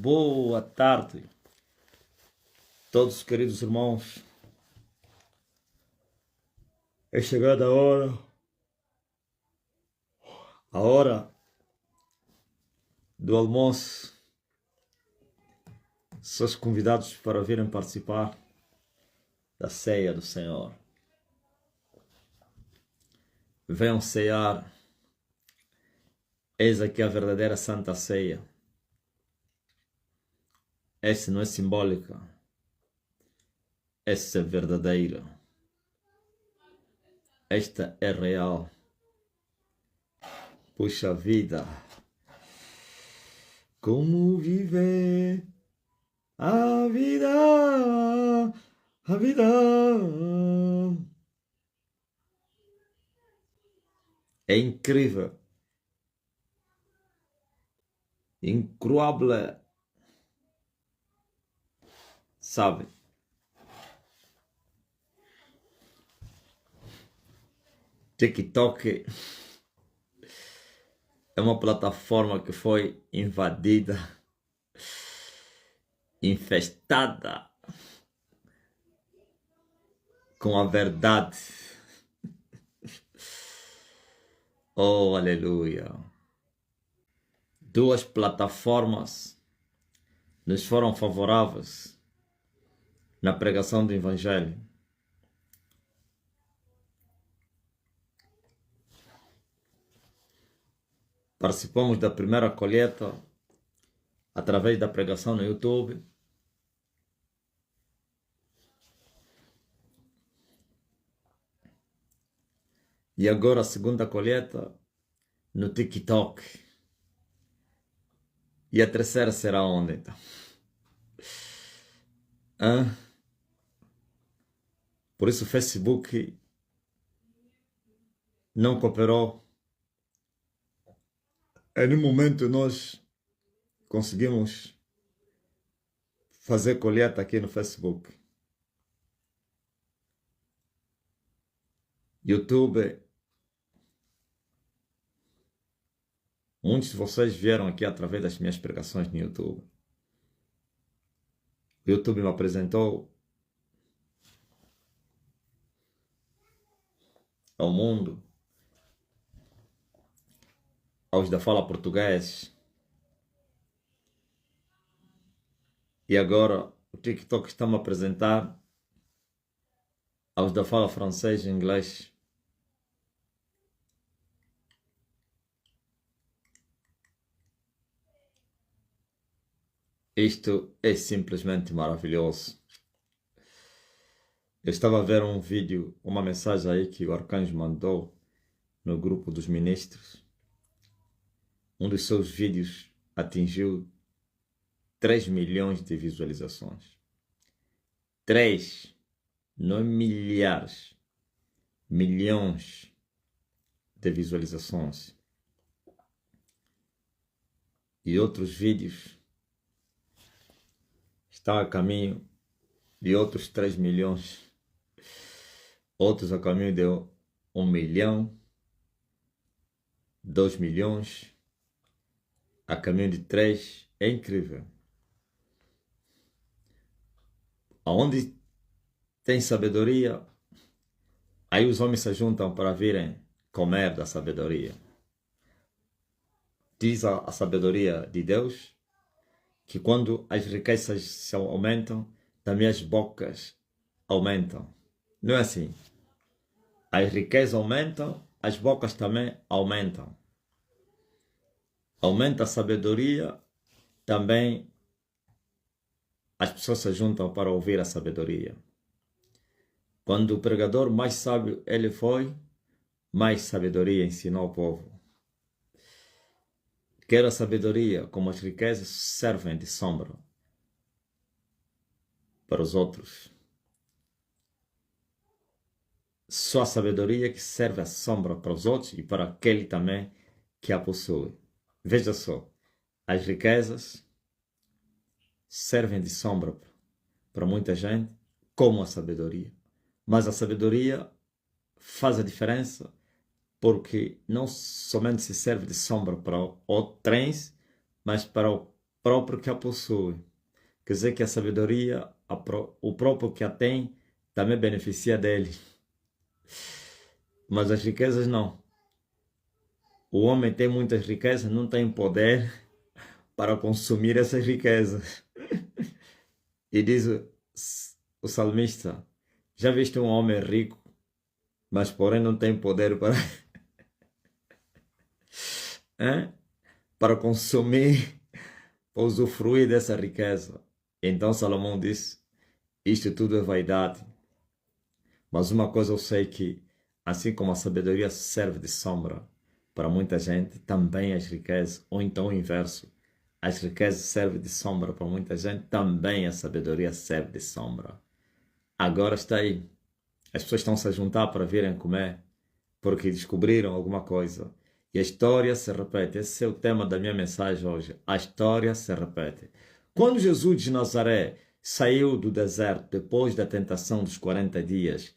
boa tarde, todos os queridos irmãos. É chegada a hora do almoço. Sois convidados para virem participar da ceia do Senhor. Venham cear. Eis aqui a verdadeira Santa Ceia. Essa não é simbólica. Essa é verdadeira. Esta é real. Puxa vida. Como viver a vida, a vida. É incrível. Incroável. Sabe? TikTok é uma plataforma que foi invadida, infestada com a verdade. Oh, aleluia! Duas plataformas nos foram favoráveis na pregação do Evangelho. Participamos da primeira colheita através da pregação no YouTube. E agora a segunda colheita no TikTok. E a terceira será onde, então? Por isso o Facebook não cooperou. No momento nós conseguimos fazer colheita aqui no Facebook. YouTube. Muitos de vocês vieram aqui através das minhas pregações no YouTube. O YouTube me apresentou ao mundo, aos da fala português. E agora o TikTok está me a apresentar aos da fala francês e inglês. Isto é simplesmente maravilhoso. Eu estava a ver um vídeo, uma mensagem aí que o Arcanjo mandou no grupo dos ministros. Um dos seus vídeos atingiu 3 milhões de visualizações. 3, não é milhares, milhões de visualizações. E outros vídeos estão a caminho de outros 3 milhões. Outros a caminho de 1 milhão, 2 milhões, a caminho de 3. É incrível. Aonde tem sabedoria, aí os homens se juntam para virem comer da sabedoria. Diz a sabedoria de Deus que quando as riquezas se aumentam, também as bocas aumentam. Não é assim? As riquezas aumentam, as bocas também aumentam. Aumenta a sabedoria, também as pessoas se juntam para ouvir a sabedoria. Quando o pregador mais sábio ele foi, mais sabedoria ensinou ao povo. Quer a sabedoria, como as riquezas servem de sombra para os outros. Só a sabedoria que serve a sombra para os outros e para aquele também que a possui. Veja só, as riquezas servem de sombra para muita gente, como a sabedoria. Mas a sabedoria faz a diferença porque não somente se serve de sombra para outros, mas para próprio que a possui. Quer dizer que a sabedoria, o próprio que a tem, também beneficia dele. Mas as riquezas não. O homem tem muitas riquezas, não tem poder para consumir essas riquezas. E diz o salmista, já viste um homem rico, mas porém não tem poder para, para consumir, para usufruir dessa riqueza. Então Salomão disse, isto tudo é vaidade. Mas uma coisa eu sei que, assim como a sabedoria serve de sombra para muita gente, também as riquezas, ou então o inverso, as riquezas servem de sombra para muita gente, também a sabedoria serve de sombra. Agora está aí. As pessoas estão se a juntar para virem comer, porque descobriram alguma coisa. E a história se repete. Esse é o tema da minha mensagem hoje. A história se repete. Quando Jesus de Nazaré saiu do deserto depois da tentação dos 40 dias,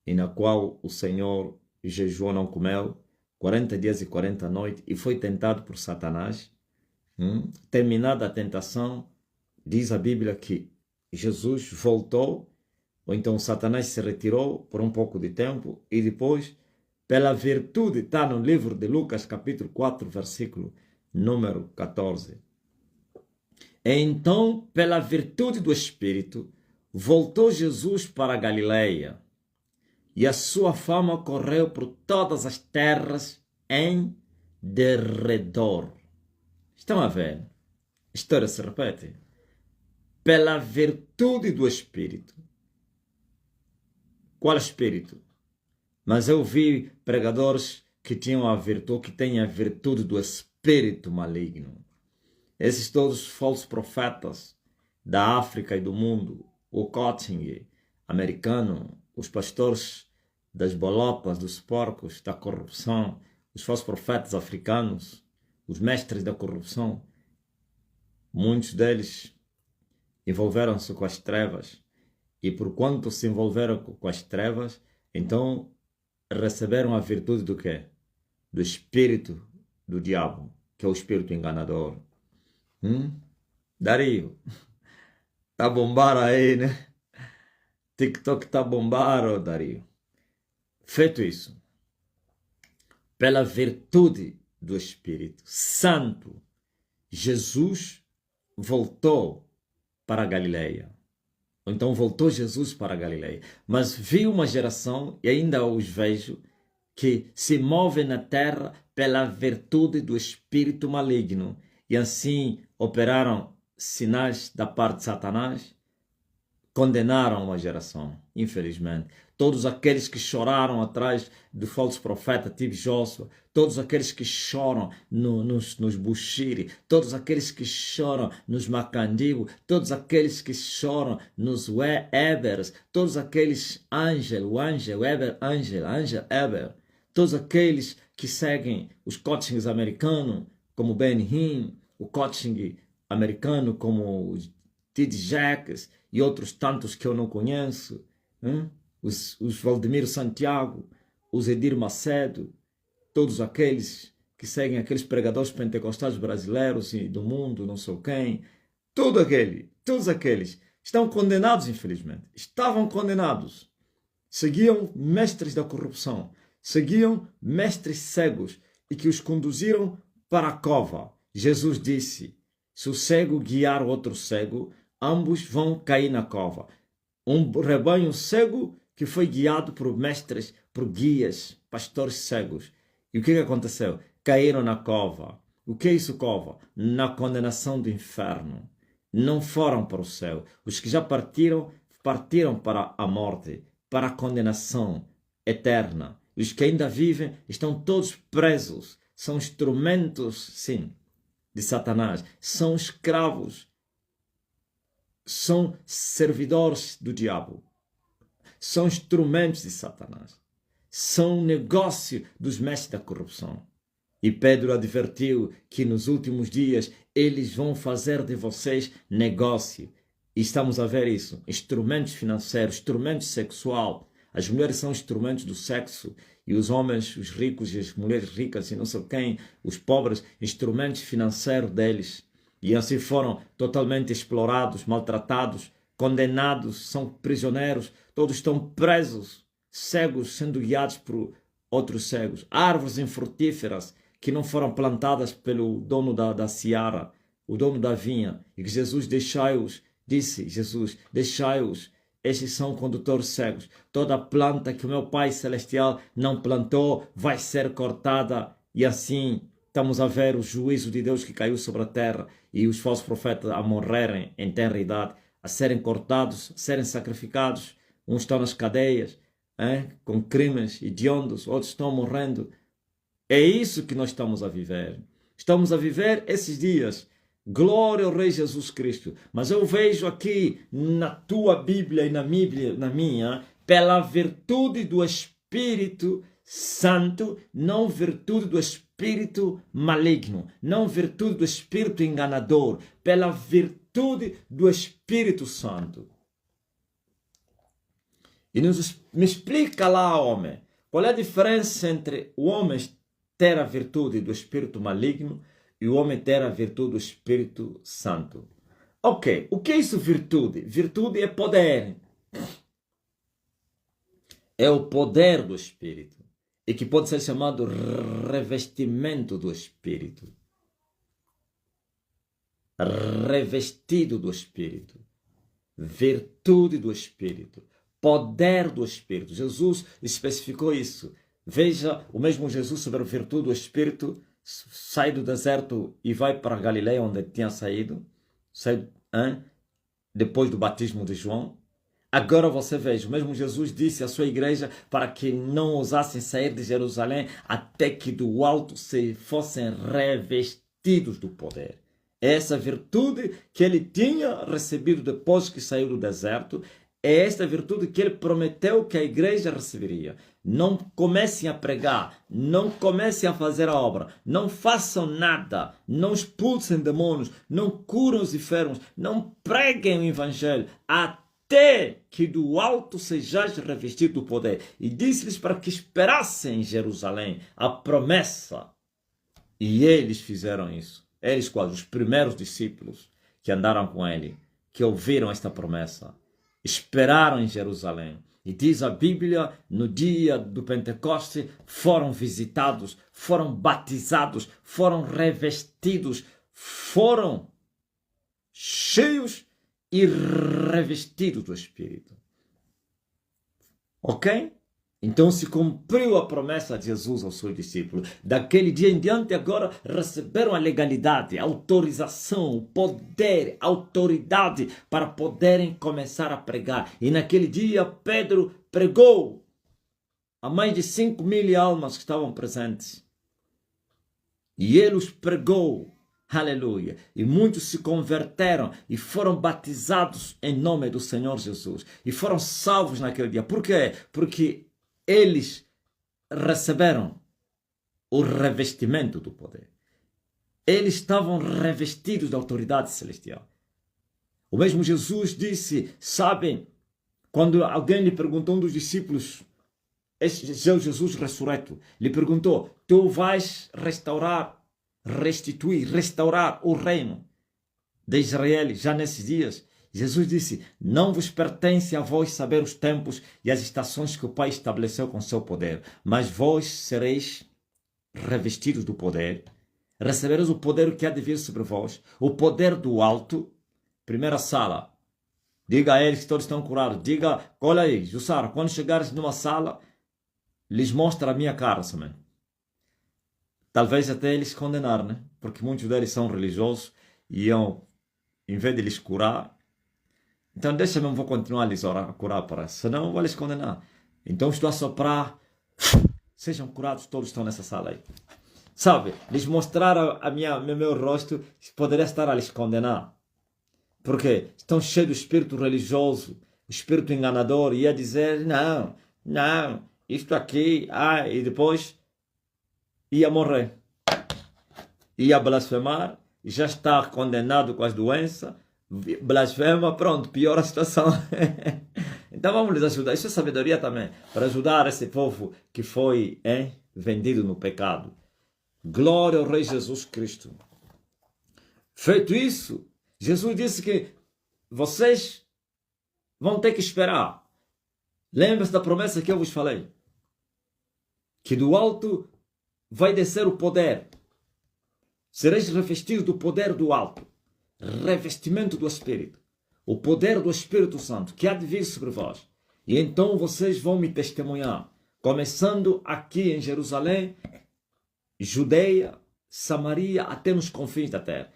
e na qual o Senhor jejuou, não comeu, 40 dias e 40 noites, e foi tentado por Satanás, terminada a tentação, diz a Bíblia que Jesus voltou, ou então Satanás se retirou por um pouco de tempo, e depois, pela virtude, está no livro de Lucas, capítulo 4, versículo número 14. Então, pela virtude do Espírito, voltou Jesus para a Galileia, e a sua fama correu por todas as terras em derredor. Estão a ver? A história se repete. Pela virtude do Espírito. Qual Espírito? Mas eu vi pregadores que tinham a virtude, que têm a virtude do Espírito maligno. Esses todos falsos profetas da África e do mundo, o coaching americano, os pastores das bolotas, dos porcos, da corrupção, os falsos profetas africanos, os mestres da corrupção, muitos deles envolveram-se com as trevas, e por quanto se envolveram com as trevas, então receberam a virtude do quê? Do espírito do diabo, que é o espírito enganador. Dario, tá bombar aí, né? TikTok tá bombar, Dario. Feito isso, pela virtude do Espírito Santo, Jesus voltou para a Galileia. Então voltou Jesus para a Galileia. Mas vi uma geração, e ainda os vejo, que se move na terra pela virtude do espírito maligno. E assim operaram sinais da parte de Satanás, condenaram uma geração, infelizmente. Todos aqueles que choraram atrás do falso profeta tipo Joshua, todos aqueles que choram nos Bushiri, todos aqueles que choram nos Macandigo, todos aqueles que choram nos Ebers, todos aqueles Angel, Eber, todos aqueles que seguem os coachings americanos, como Ben Hinn, o coaching americano como T.D. Jakes e outros tantos que eu não conheço, os Valdemiro Santiago, os Edir Macedo, todos aqueles que seguem aqueles pregadores pentecostais brasileiros e do mundo, não sei quem, todos aqueles estão condenados, infelizmente. Estavam condenados. Seguiam mestres da corrupção, seguiam mestres cegos e que os conduziram para a cova. Jesus disse, se o cego guiar outro cego, ambos vão cair na cova. Um rebanho cego que foi guiado por mestres, por guias, pastores cegos. E o que aconteceu? Caíram na cova. O que é isso, cova? Na condenação do inferno. Não foram para o céu. Os que já partiram para a morte, para a condenação eterna. Os que ainda vivem estão todos presos. São instrumentos, sim, de Satanás. São escravos. São servidores do diabo. São instrumentos de Satanás. São negócio dos mestres da corrupção. E Pedro advertiu que nos últimos dias eles vão fazer de vocês negócio. E estamos a ver isso. Instrumentos financeiros, instrumentos sexual. As mulheres são instrumentos do sexo. E os homens, os ricos e as mulheres ricas e não sei quem, os pobres, instrumentos financeiros deles. e assim foram totalmente explorados, maltratados, condenados, são prisioneiros, todos estão presos, cegos sendo guiados por outros cegos, árvores infrutíferas que não foram plantadas pelo dono da seara, o dono da vinha, e que Jesus deixai-os, disse Jesus, deixai-os, estes são condutores cegos, toda planta que o meu Pai Celestial não plantou vai ser cortada, e assim estamos a ver o juízo de Deus que caiu sobre a terra, e os falsos profetas a morrerem em tenra idade, a serem cortados, a serem sacrificados, uns estão nas cadeias, com crimes hediondos, outros estão morrendo. É isso que nós estamos a viver. Estamos a viver esses dias. Glória ao Rei Jesus Cristo. Mas eu vejo aqui na tua Bíblia e na minha, pela virtude do Espírito Santo, não virtude do espírito maligno, não virtude do espírito enganador, pela virtude do Espírito Santo. E me explica lá, homem, qual é a diferença entre o homem ter a virtude do espírito maligno e o homem ter a virtude do Espírito Santo. Ok, o que é isso virtude? Virtude é poder. É o poder do Espírito. E que pode ser chamado revestimento do Espírito. Revestido do Espírito. Virtude do Espírito. Poder do Espírito. Jesus especificou isso. Veja, o mesmo Jesus sobre a virtude do Espírito sai do deserto e vai para a Galileia, onde tinha saído, depois do batismo de João. Agora você veja, o mesmo Jesus disse à sua igreja para que não ousassem sair de Jerusalém até que do alto se fossem revestidos do poder. Essa virtude que ele tinha recebido depois que saiu do deserto, é esta virtude que ele prometeu que a igreja receberia. Não comecem a pregar, não comecem a fazer a obra, não façam nada, não expulsem demônios, não curam os enfermos, não preguem o evangelho, até que do alto sejais revestido do poder. E disse-lhes para que esperassem em Jerusalém a promessa. E eles fizeram isso. Eles quais? Os primeiros discípulos que andaram com ele, que ouviram esta promessa. Esperaram em Jerusalém. E diz a Bíblia, no dia do Pentecoste, foram visitados, foram batizados, foram revestidos, foram cheios e revestidos do Espírito. Ok? Então se cumpriu a promessa de Jesus aos seus discípulos. Daquele dia em diante agora receberam a legalidade, a autorização, o poder, a autoridade para poderem começar a pregar. E naquele dia Pedro pregou a mais de 5.000 almas que estavam presentes. E ele os pregou. Aleluia. E muitos se converteram e foram batizados em nome do Senhor Jesus. E foram salvos naquele dia. Por quê? Porque eles receberam o revestimento do poder. Eles estavam revestidos da autoridade celestial. O mesmo Jesus disse, sabem, quando alguém lhe perguntou, um dos discípulos, esse Jesus ressurreto, lhe perguntou, tu vais restaurar o reino de Israel já nesses dias? Jesus disse, não vos pertence a vós saber os tempos e as estações que o Pai estabeleceu com seu poder, mas vós sereis revestidos do poder, recebereis o poder que há de vir sobre vós, o poder do alto. Primeira sala, diga a eles que todos estão curados, diga, olha aí, Jussara, quando chegares numa sala, lhes mostra a minha cara somente. Talvez até eles condenar, né? Porque muitos deles são religiosos e iam, em vez de lhes curar, então deixa-me, eu vou continuar a lhes orar, a curar para isso, senão eu vou lhes condenar. Então estou a soprar, sejam curados, todos estão nessa sala aí. Sabe, lhes mostrar meu rosto, poderia estar a lhes condenar. Porque estão cheios do espírito religioso, espírito enganador, e ia dizer, não, isto aqui, e depois ia morrer. Ia blasfemar, já está condenado com as doenças, blasfema, pronto, piora a situação. Então vamos lhes ajudar, isso é sabedoria também, para ajudar esse povo que foi vendido no pecado. Glória ao Rei Jesus Cristo. Feito isso, Jesus disse que vocês vão ter que esperar. Lembre-se da promessa que eu vos falei. Que do alto vai descer o poder. Sereis revestidos do poder do alto. Revestimento do Espírito. O poder do Espírito Santo que há de vir sobre vós. E então vocês vão me testemunhar. Começando aqui em Jerusalém, Judeia, Samaria, até nos confins da terra.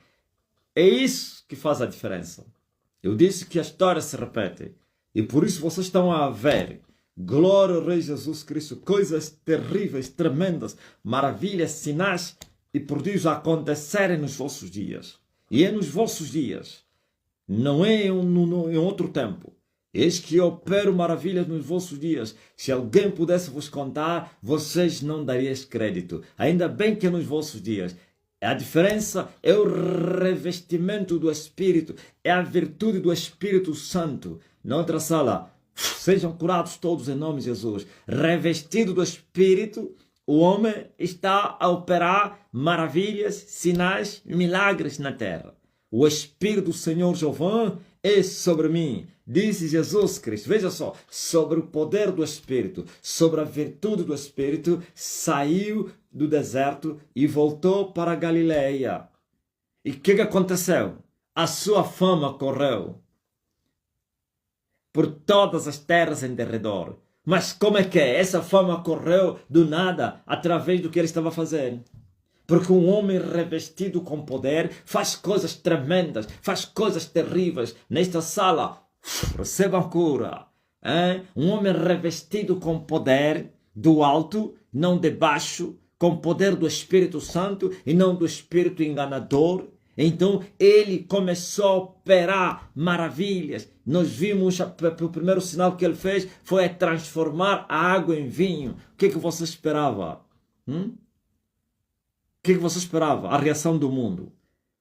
É isso que faz a diferença. Eu disse que a história se repete. E por isso vocês estão a ver, glória ao Rei Jesus Cristo, coisas terríveis, tremendas, maravilhas, sinais e prodígios a acontecerem nos vossos dias. E é nos vossos dias. Não é em outro tempo. Eis que eu opero maravilhas nos vossos dias. Se alguém pudesse vos contar, vocês não dariais crédito. Ainda bem que é nos vossos dias. A diferença é o revestimento do Espírito, é a virtude do Espírito Santo. Na outra sala, sejam curados todos em nome de Jesus. Revestido do Espírito, o homem está a operar maravilhas, sinais, milagres na terra. O Espírito do Senhor Jeová é sobre mim, disse Jesus Cristo. Veja só, sobre o poder do Espírito, sobre a virtude do Espírito, saiu do deserto e voltou para a Galileia. E o que aconteceu? A sua fama correu por todas as terras em derredor. Mas como é que é? Essa fama correu do nada, através do que ele estava fazendo. Porque um homem revestido com poder faz coisas tremendas, faz coisas terríveis. Nesta sala, recebam cura. Um homem revestido com poder do alto, não de baixo, com poder do Espírito Santo e não do espírito enganador. Então ele começou a operar maravilhas. Nós vimos, o primeiro sinal que ele fez foi transformar a água em vinho. O que você esperava? O que você esperava? A reação do mundo.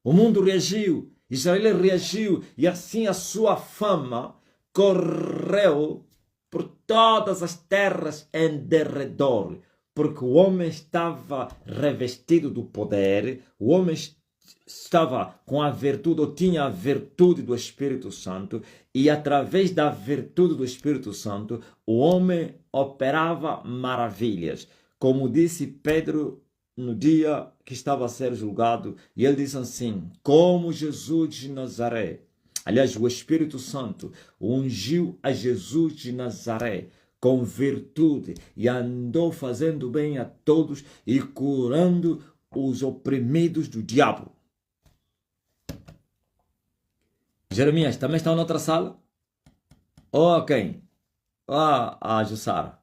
O mundo reagiu, Israel reagiu, e assim a sua fama correu por todas as terras em derredor, porque o homem estava revestido do poder, o homem estava com a virtude, ou tinha a virtude do Espírito Santo, e através da virtude do Espírito Santo, o homem operava maravilhas. Como disse Pedro no dia que estava a ser julgado, e ele disse assim: como Jesus de Nazaré, aliás, o Espírito Santo ungiu a Jesus de Nazaré com virtude e andou fazendo bem a todos e curando os oprimidos do diabo. Jeremias também está noutra sala? Ou quem? A Jussara.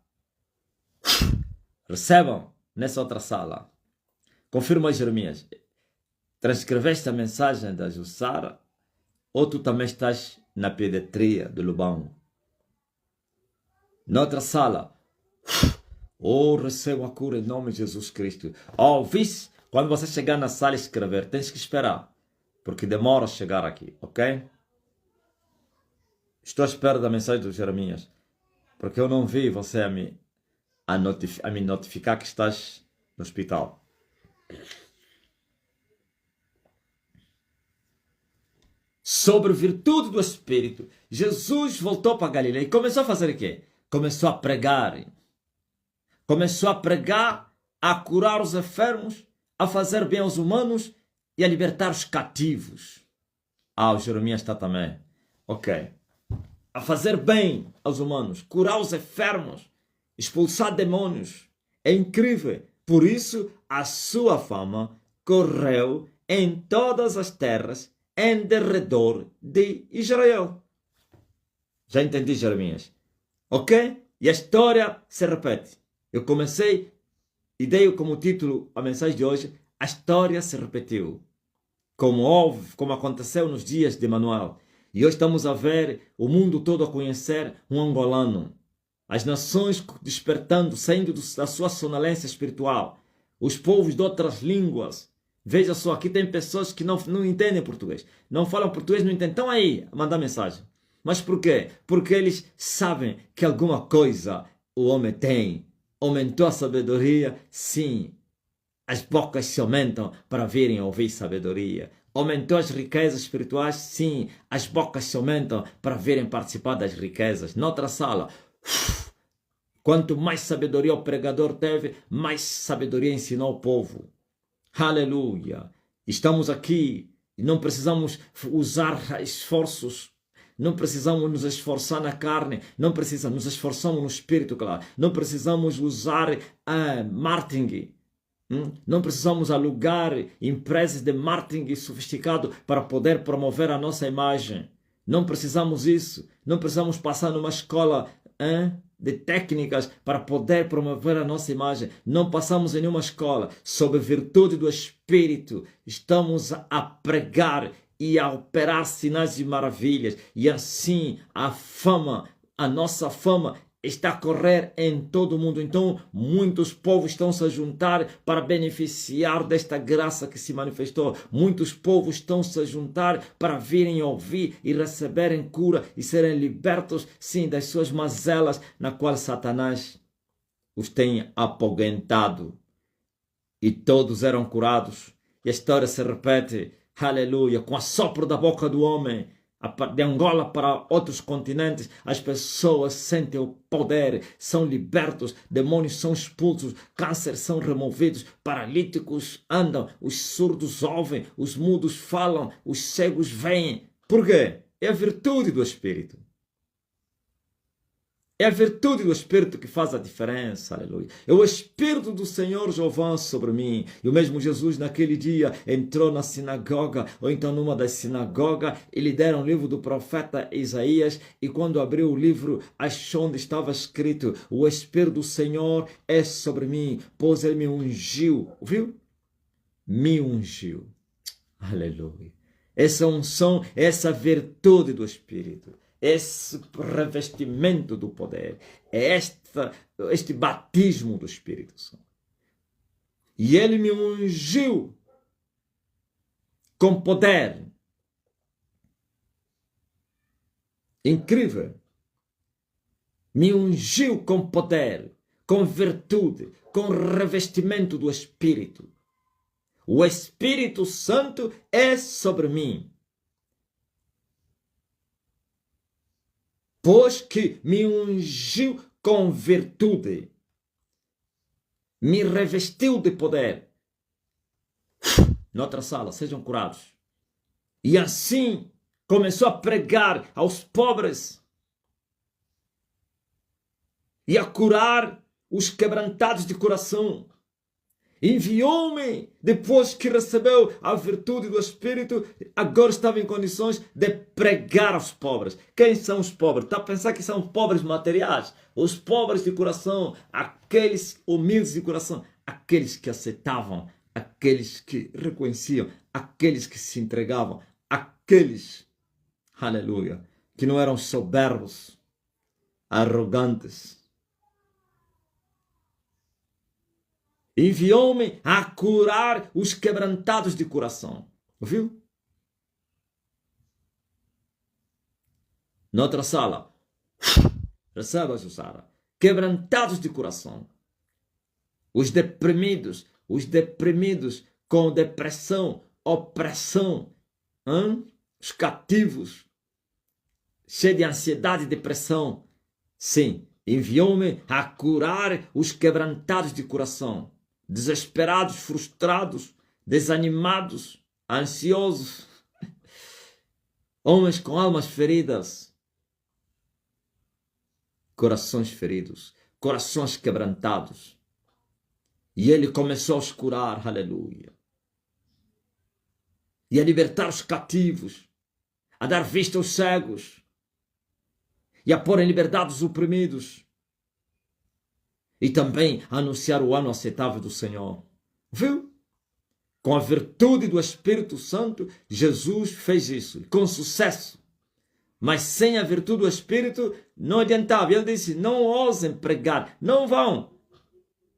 Recebam nessa outra sala. Confirma, Jeremias. Transcreveste a mensagem da Jussara ou tu também estás na pediatria do Lubango? Noutra sala. Receba a cura em nome de Jesus Cristo. Viste? Quando você chegar na sala e escrever, tens que esperar, porque demora a chegar aqui, ok? Estou à espera da mensagem do Jeremias, porque eu não vi você a me notificar que estás no hospital. Sobre virtude do Espírito, Jesus voltou para Galileia e começou a fazer o quê? Começou a pregar. Começou a pregar, a curar os enfermos, a fazer bem aos humanos e a libertar os cativos. O Jeremias está também. Ok. A fazer bem aos humanos, curar os enfermos, expulsar demônios. É incrível. Por isso, a sua fama correu em todas as terras em derredor de Israel. Já entendi, Jeremias? Ok? E a história se repete. Eu comecei e dei como título a mensagem de hoje: a história se repetiu. Como aconteceu nos dias de Emanuel. E hoje estamos a ver o mundo todo a conhecer um angolano. As nações despertando, saindo da sua sonolência espiritual. Os povos de outras línguas. Veja só, aqui tem pessoas que não entendem português. Não falam português, não entendem. Estão aí a mandar mensagem. Mas por quê? Porque eles sabem que alguma coisa o homem tem. Aumentou a sabedoria? Sim. As bocas se aumentam para virem ouvir sabedoria. Aumentou as riquezas espirituais? Sim. As bocas se aumentam para virem participar das riquezas. Noutra sala, quanto mais sabedoria o pregador teve, mais sabedoria ensinou o povo. Aleluia. Estamos aqui e não precisamos usar esforços. Não precisamos nos esforçar na carne, não precisamos nos esforçamos no espírito, claro. Não precisamos usar marketing. Não precisamos alugar empresas de marketing sofisticado para poder promover a nossa imagem. Não precisamos isso. Não precisamos passar numa escola de técnicas para poder promover a nossa imagem. Não passamos em nenhuma escola. Sob a virtude do Espírito, estamos a pregar e a operar sinais e maravilhas. E assim a nossa fama está a correr em todo o mundo. Então muitos povos estão se a juntar para beneficiar desta graça que se manifestou. Muitos povos estão se a juntar para virem ouvir e receberem cura e serem libertos, sim, das suas mazelas na qual Satanás os tem apoguentado. E todos eram curados. E a história se repete, aleluia, com a sopro da boca do homem. De Angola para outros continentes, as pessoas sentem o poder, são libertos, demônios são expulsos, cânceres são removidos, paralíticos andam, os surdos ouvem, os mudos falam, os cegos veem. Por quê? É a virtude do Espírito. É a virtude do Espírito que faz a diferença, aleluia. É o Espírito do Senhor Jeová sobre mim. E o mesmo Jesus naquele dia entrou na sinagoga, ou então numa das sinagogas, e lhe deram o livro do profeta Isaías, e quando abriu o livro, achou onde estava escrito, o Espírito do Senhor é sobre mim, pois ele me ungiu. Viu? Me ungiu. Aleluia. Essa unção, essa virtude do Espírito. Esse revestimento do poder, é este batismo do Espírito Santo. E ele me ungiu com poder. Incrível. Me ungiu com poder, com virtude, com revestimento do Espírito. O Espírito Santo é sobre mim. Pois que me ungiu com virtude, me revestiu de poder. Noutra sala, sejam curados. E assim começou a pregar aos pobres e a curar os quebrantados de coração. Enviou-me, depois que recebeu a virtude do Espírito, agora estava em condições de pregar aos pobres. Quem são os pobres? Está a pensar que são pobres materiais? Os pobres de coração, aqueles humildes de coração, aqueles que aceitavam, aqueles que reconheciam, aqueles que se entregavam, aqueles, aleluia, que não eram soberbos, arrogantes. Enviou-me a curar os quebrantados de coração. Ouviu? Noutra sala. Receba, Jussara. Quebrantados de coração. Os deprimidos com depressão, opressão. Os cativos, cheios de ansiedade e depressão. Sim, enviou-me a curar os quebrantados de coração. Desesperados, frustrados, desanimados, ansiosos, homens com almas feridas, corações feridos, corações quebrantados. E ele começou a os curar, aleluia, e a libertar os cativos, a dar vista aos cegos, e a pôr em liberdade os oprimidos, e também anunciar o ano aceitável do Senhor. Viu? Com a virtude do Espírito Santo, Jesus fez isso, com sucesso. Mas sem a virtude do Espírito, não adiantava. Ele disse, não ousem pregar, não vão,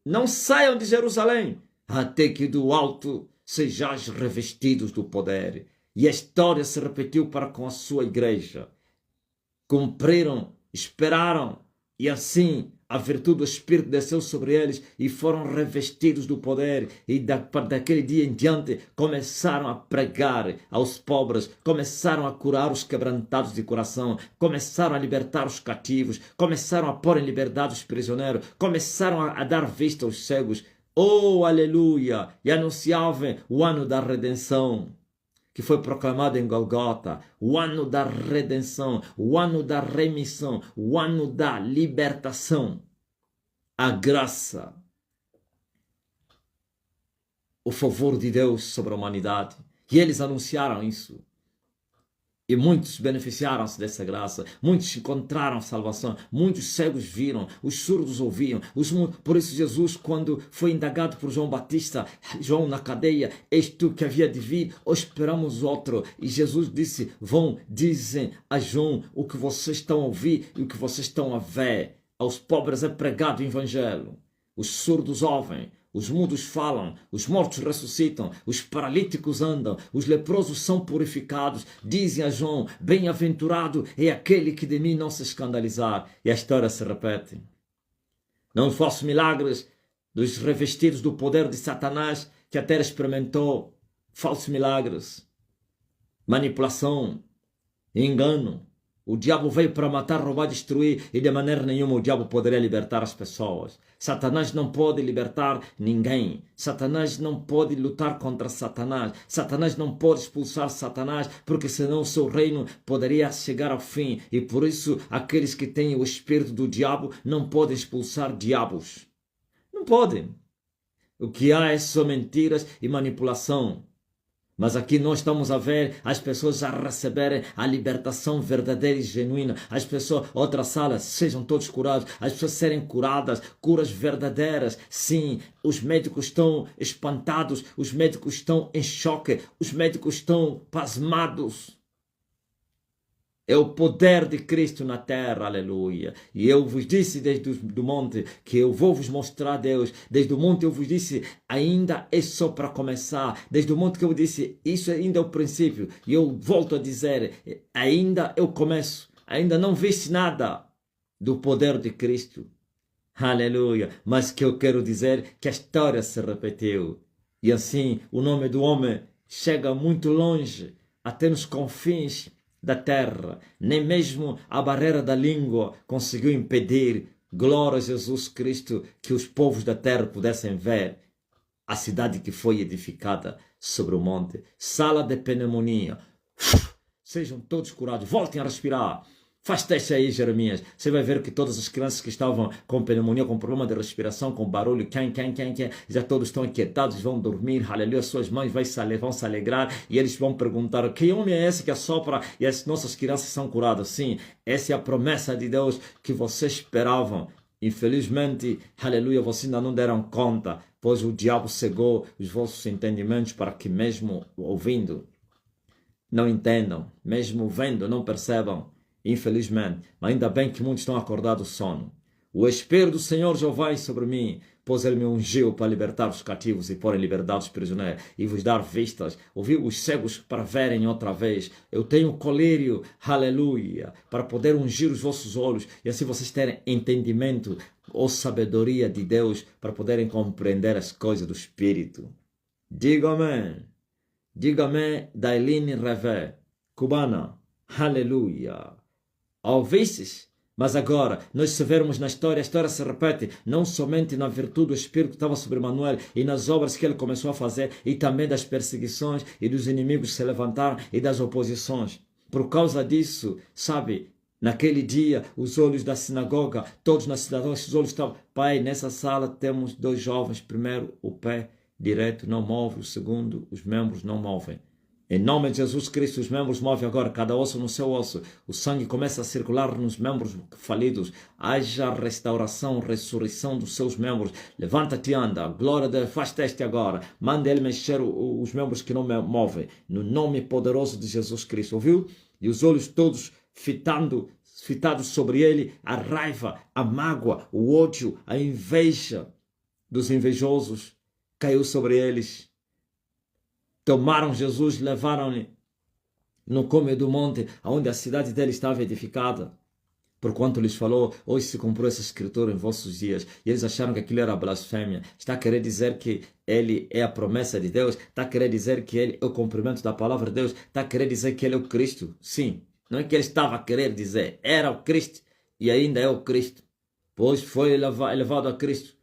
não saiam de Jerusalém, até que do alto sejais revestidos do poder. E a história se repetiu para com a sua igreja. Cumpriram, esperaram, e assim a virtude do Espírito desceu sobre eles e foram revestidos do poder. E daquele dia em diante começaram a pregar aos pobres, começaram a curar os quebrantados de coração, começaram a libertar os cativos, começaram a pôr em liberdade os prisioneiros, começaram a dar vista aos cegos. Oh, aleluia! E anunciavam o ano da redenção, que foi proclamado em Golgota, o ano da redenção, o ano da remissão, o ano da libertação, a graça, o favor de Deus sobre a humanidade. E eles anunciaram isso. E muitos beneficiaram-se dessa graça, muitos encontraram salvação, muitos cegos viram, os surdos ouviam. Por isso Jesus, quando foi indagado por João Batista, João na cadeia, és tu que havia de vir ou esperamos outro? E Jesus disse, vão, dizem a João o que vocês estão a ouvir e o que vocês estão a ver. Aos pobres é pregado o evangelho, os surdos ouvem, os mudos falam, os mortos ressuscitam, os paralíticos andam, os leprosos são purificados. Dizem a João, bem-aventurado é aquele que de mim não se escandalizar. E a história se repete. Não faço milagres dos revestidos do poder de Satanás, que até experimentou falsos milagres, manipulação, engano. O diabo veio para matar, roubar, destruir e de maneira nenhuma o diabo poderia libertar as pessoas. Satanás não pode libertar ninguém. Satanás não pode lutar contra Satanás. Satanás não pode expulsar Satanás, porque senão o seu reino poderia chegar ao fim. E por isso aqueles que têm o espírito do diabo não podem expulsar diabos. Não podem. O que há é só mentiras e manipulação. Mas aqui nós estamos a ver as pessoas a receberem a libertação verdadeira e genuína. As pessoas, outra sala, sejam todos curados. As pessoas serem curadas, curas verdadeiras. Sim, os médicos estão espantados, os médicos estão em choque, os médicos estão pasmados. É o poder de Cristo na terra, aleluia. E eu vos disse desde o monte que eu vou vos mostrar Deus. Desde o monte eu vos disse, ainda é só para começar. Desde o monte que eu disse, isso ainda é o princípio. E eu volto a dizer, ainda é o começo. Ainda não viste nada do poder de Cristo. Aleluia. Mas que eu quero dizer que a história se repetiu. E assim o nome do homem chega muito longe, até nos confins da terra. Nem mesmo a barreira da língua conseguiu impedir, glória a Jesus Cristo, que os povos da terra pudessem ver a cidade que foi edificada sobre o monte. Sala de pneumonia. Sejam todos curados. Voltem a respirar. Faz teste aí, Jeremias. Você vai ver que todas as crianças que estavam com pneumonia, com problema de respiração, com barulho, já todos estão aquietados, vão dormir, aleluia. Suas mães vão se alegrar e eles vão perguntar, que homem é esse que assopra e as nossas crianças são curadas? Sim, essa é a promessa de Deus que vocês esperavam. Infelizmente, aleluia, vocês ainda não deram conta, pois o diabo cegou os vossos entendimentos para que mesmo ouvindo, não entendam, mesmo vendo, não percebam. Infelizmente, mas ainda bem que muitos estão acordados do sono. O Espírito do Senhor Jeová é sobre mim, pois ele me ungiu para libertar os cativos e pôr em liberdade os prisioneiros e vos dar vistas, ouvir os cegos para verem outra vez. Eu tenho colírio, aleluia, para poder ungir os vossos olhos e assim vocês terem entendimento ou sabedoria de Deus para poderem compreender as coisas do Espírito. Diga amém. Diga amém, Dailine Revé, cubana, aleluia. Ouvistes? Mas agora, nós se vermos na história, a história se repete não somente na virtude do Espírito que estava sobre Manuel e nas obras que ele começou a fazer e também das perseguições e dos inimigos que se levantaram e das oposições. Por causa disso, sabe, naquele dia, os olhos da sinagoga, todos na sinagoga, os olhos estavam, Pai, nessa sala temos 2 jovens, primeiro o pé direito não move, o segundo, os membros não movem. Em nome de Jesus Cristo, os membros movem agora, cada osso no seu osso. O sangue começa a circular nos membros falidos. Haja restauração, ressurreição dos seus membros. Levanta-te e anda. Glória a Deus, faz teste agora. Manda ele mexer os membros que não movem. No nome poderoso de Jesus Cristo. Ouviu? E os olhos todos fitados sobre ele. A raiva, a mágoa, o ódio, a inveja dos invejosos caiu sobre eles. Tomaram Jesus, levaram-lhe no cume do monte, onde a cidade dele estava edificada. Porquanto lhes falou, hoje se cumpriu essa escritura em vossos dias. E eles acharam que aquilo era blasfêmia. Está a querer dizer que ele é a promessa de Deus? Está a querer dizer que ele é o cumprimento da palavra de Deus? Está a querer dizer que ele é o Cristo? Sim. Não é que ele estava a querer dizer. Era o Cristo e ainda é o Cristo. Pois foi elevado a Cristo.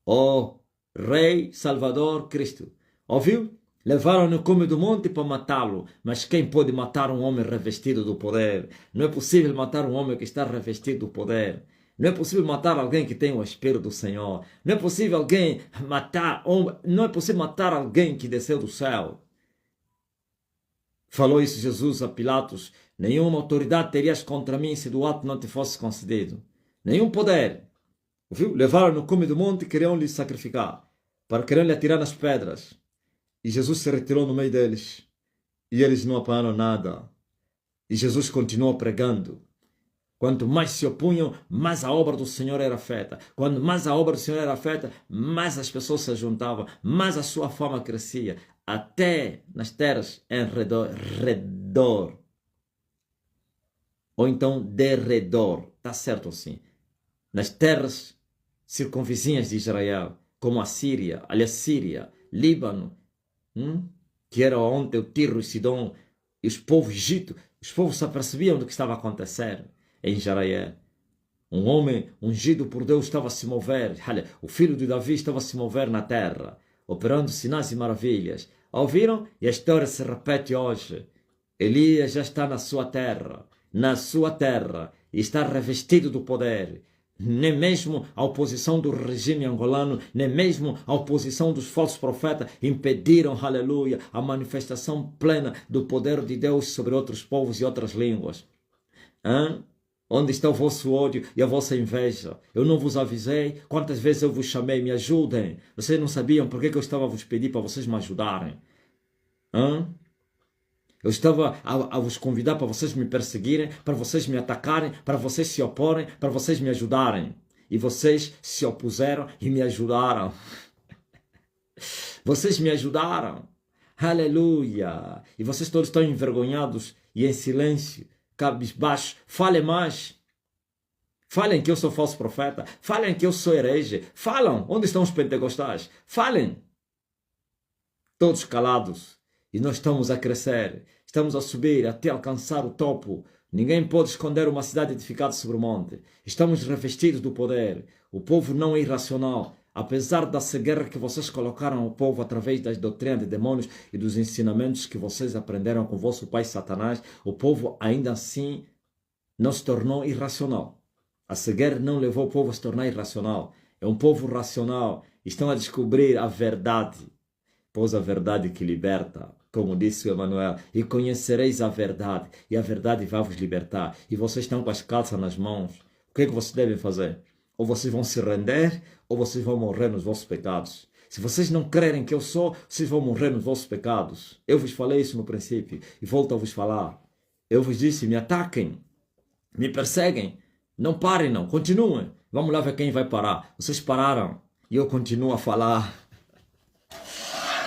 O Rei Salvador Cristo. Ouviu? Levaram-no no cume do monte para matá-lo. Mas quem pode matar um homem revestido do poder? Não é possível matar um homem que está revestido do poder. Não é possível matar alguém que tem o Espírito do Senhor. Não é possível não é possível matar alguém que desceu do céu. Falou isso Jesus a Pilatos. Nenhuma autoridade terias contra mim se do ato não te fosse concedido. Nenhum poder. Ouviu? Levaram-no no cume do monte e queriam lhe sacrificar. Queriam lhe atirar nas pedras. E Jesus se retirou no meio deles. E eles não apanharam nada. E Jesus continuou pregando. Quanto mais se opunham, mais a obra do Senhor era feita. Quando mais a obra do Senhor era feita, mais as pessoas se juntavam, mais a sua fama crescia. Até nas terras em redor. Ou então derredor. Está certo assim. Nas terras circunvizinhas de Israel, como a Síria, Líbano, que era onde o Tiro e Sidom e os povos Egito, os povos se apercebiam do que estava a acontecer em Israel. Um homem ungido por Deus estava a se mover, o filho de Davi estava a se mover na terra, operando sinais e maravilhas. Ouviram? E a história se repete hoje. Elias já está na sua terra, e está revestido do poder. Nem mesmo a oposição do regime angolano, nem mesmo a oposição dos falsos profetas impediram, aleluia, a manifestação plena do poder de Deus sobre outros povos e outras línguas. Onde está o vosso ódio e a vossa inveja? Eu não vos avisei? Quantas vezes eu vos chamei? Me ajudem. Vocês não sabiam por que eu estava a vos pedir para vocês me ajudarem? Eu estava a vos convidar para vocês me perseguirem, para vocês me atacarem, para vocês se oporem, para vocês me ajudarem. E vocês se opuseram e me ajudaram. Vocês me ajudaram. Aleluia. E vocês todos estão envergonhados e em silêncio, cabisbaixos. Falem mais. Falem que eu sou falso profeta. Falem que eu sou herege. Falam. Onde estão os pentecostais? Falem. Todos calados. E nós estamos a crescer, estamos a subir até alcançar o topo. Ninguém pode esconder uma cidade edificada sobre o monte. Estamos revestidos do poder. O povo não é irracional. Apesar da guerra que vocês colocaram ao povo através das doutrinas de demônios e dos ensinamentos que vocês aprenderam com vosso pai Satanás, o povo ainda assim não se tornou irracional. A cegueira não levou o povo a se tornar irracional. É um povo racional. Estão a descobrir a verdade. Pois a verdade que liberta. Como disse o Emanuel, e conhecereis a verdade, e a verdade vai vos libertar. E vocês estão com as calças nas mãos. O que é que vocês devem fazer? Ou vocês vão se render, ou vocês vão morrer nos vossos pecados. Se vocês não crerem que eu sou, vocês vão morrer nos vossos pecados. Eu vos falei isso no princípio, e volto a vos falar. Eu vos disse, me ataquem, me perseguem. Não parem não, continuem. Vamos lá ver quem vai parar. Vocês pararam, e eu continuo a falar.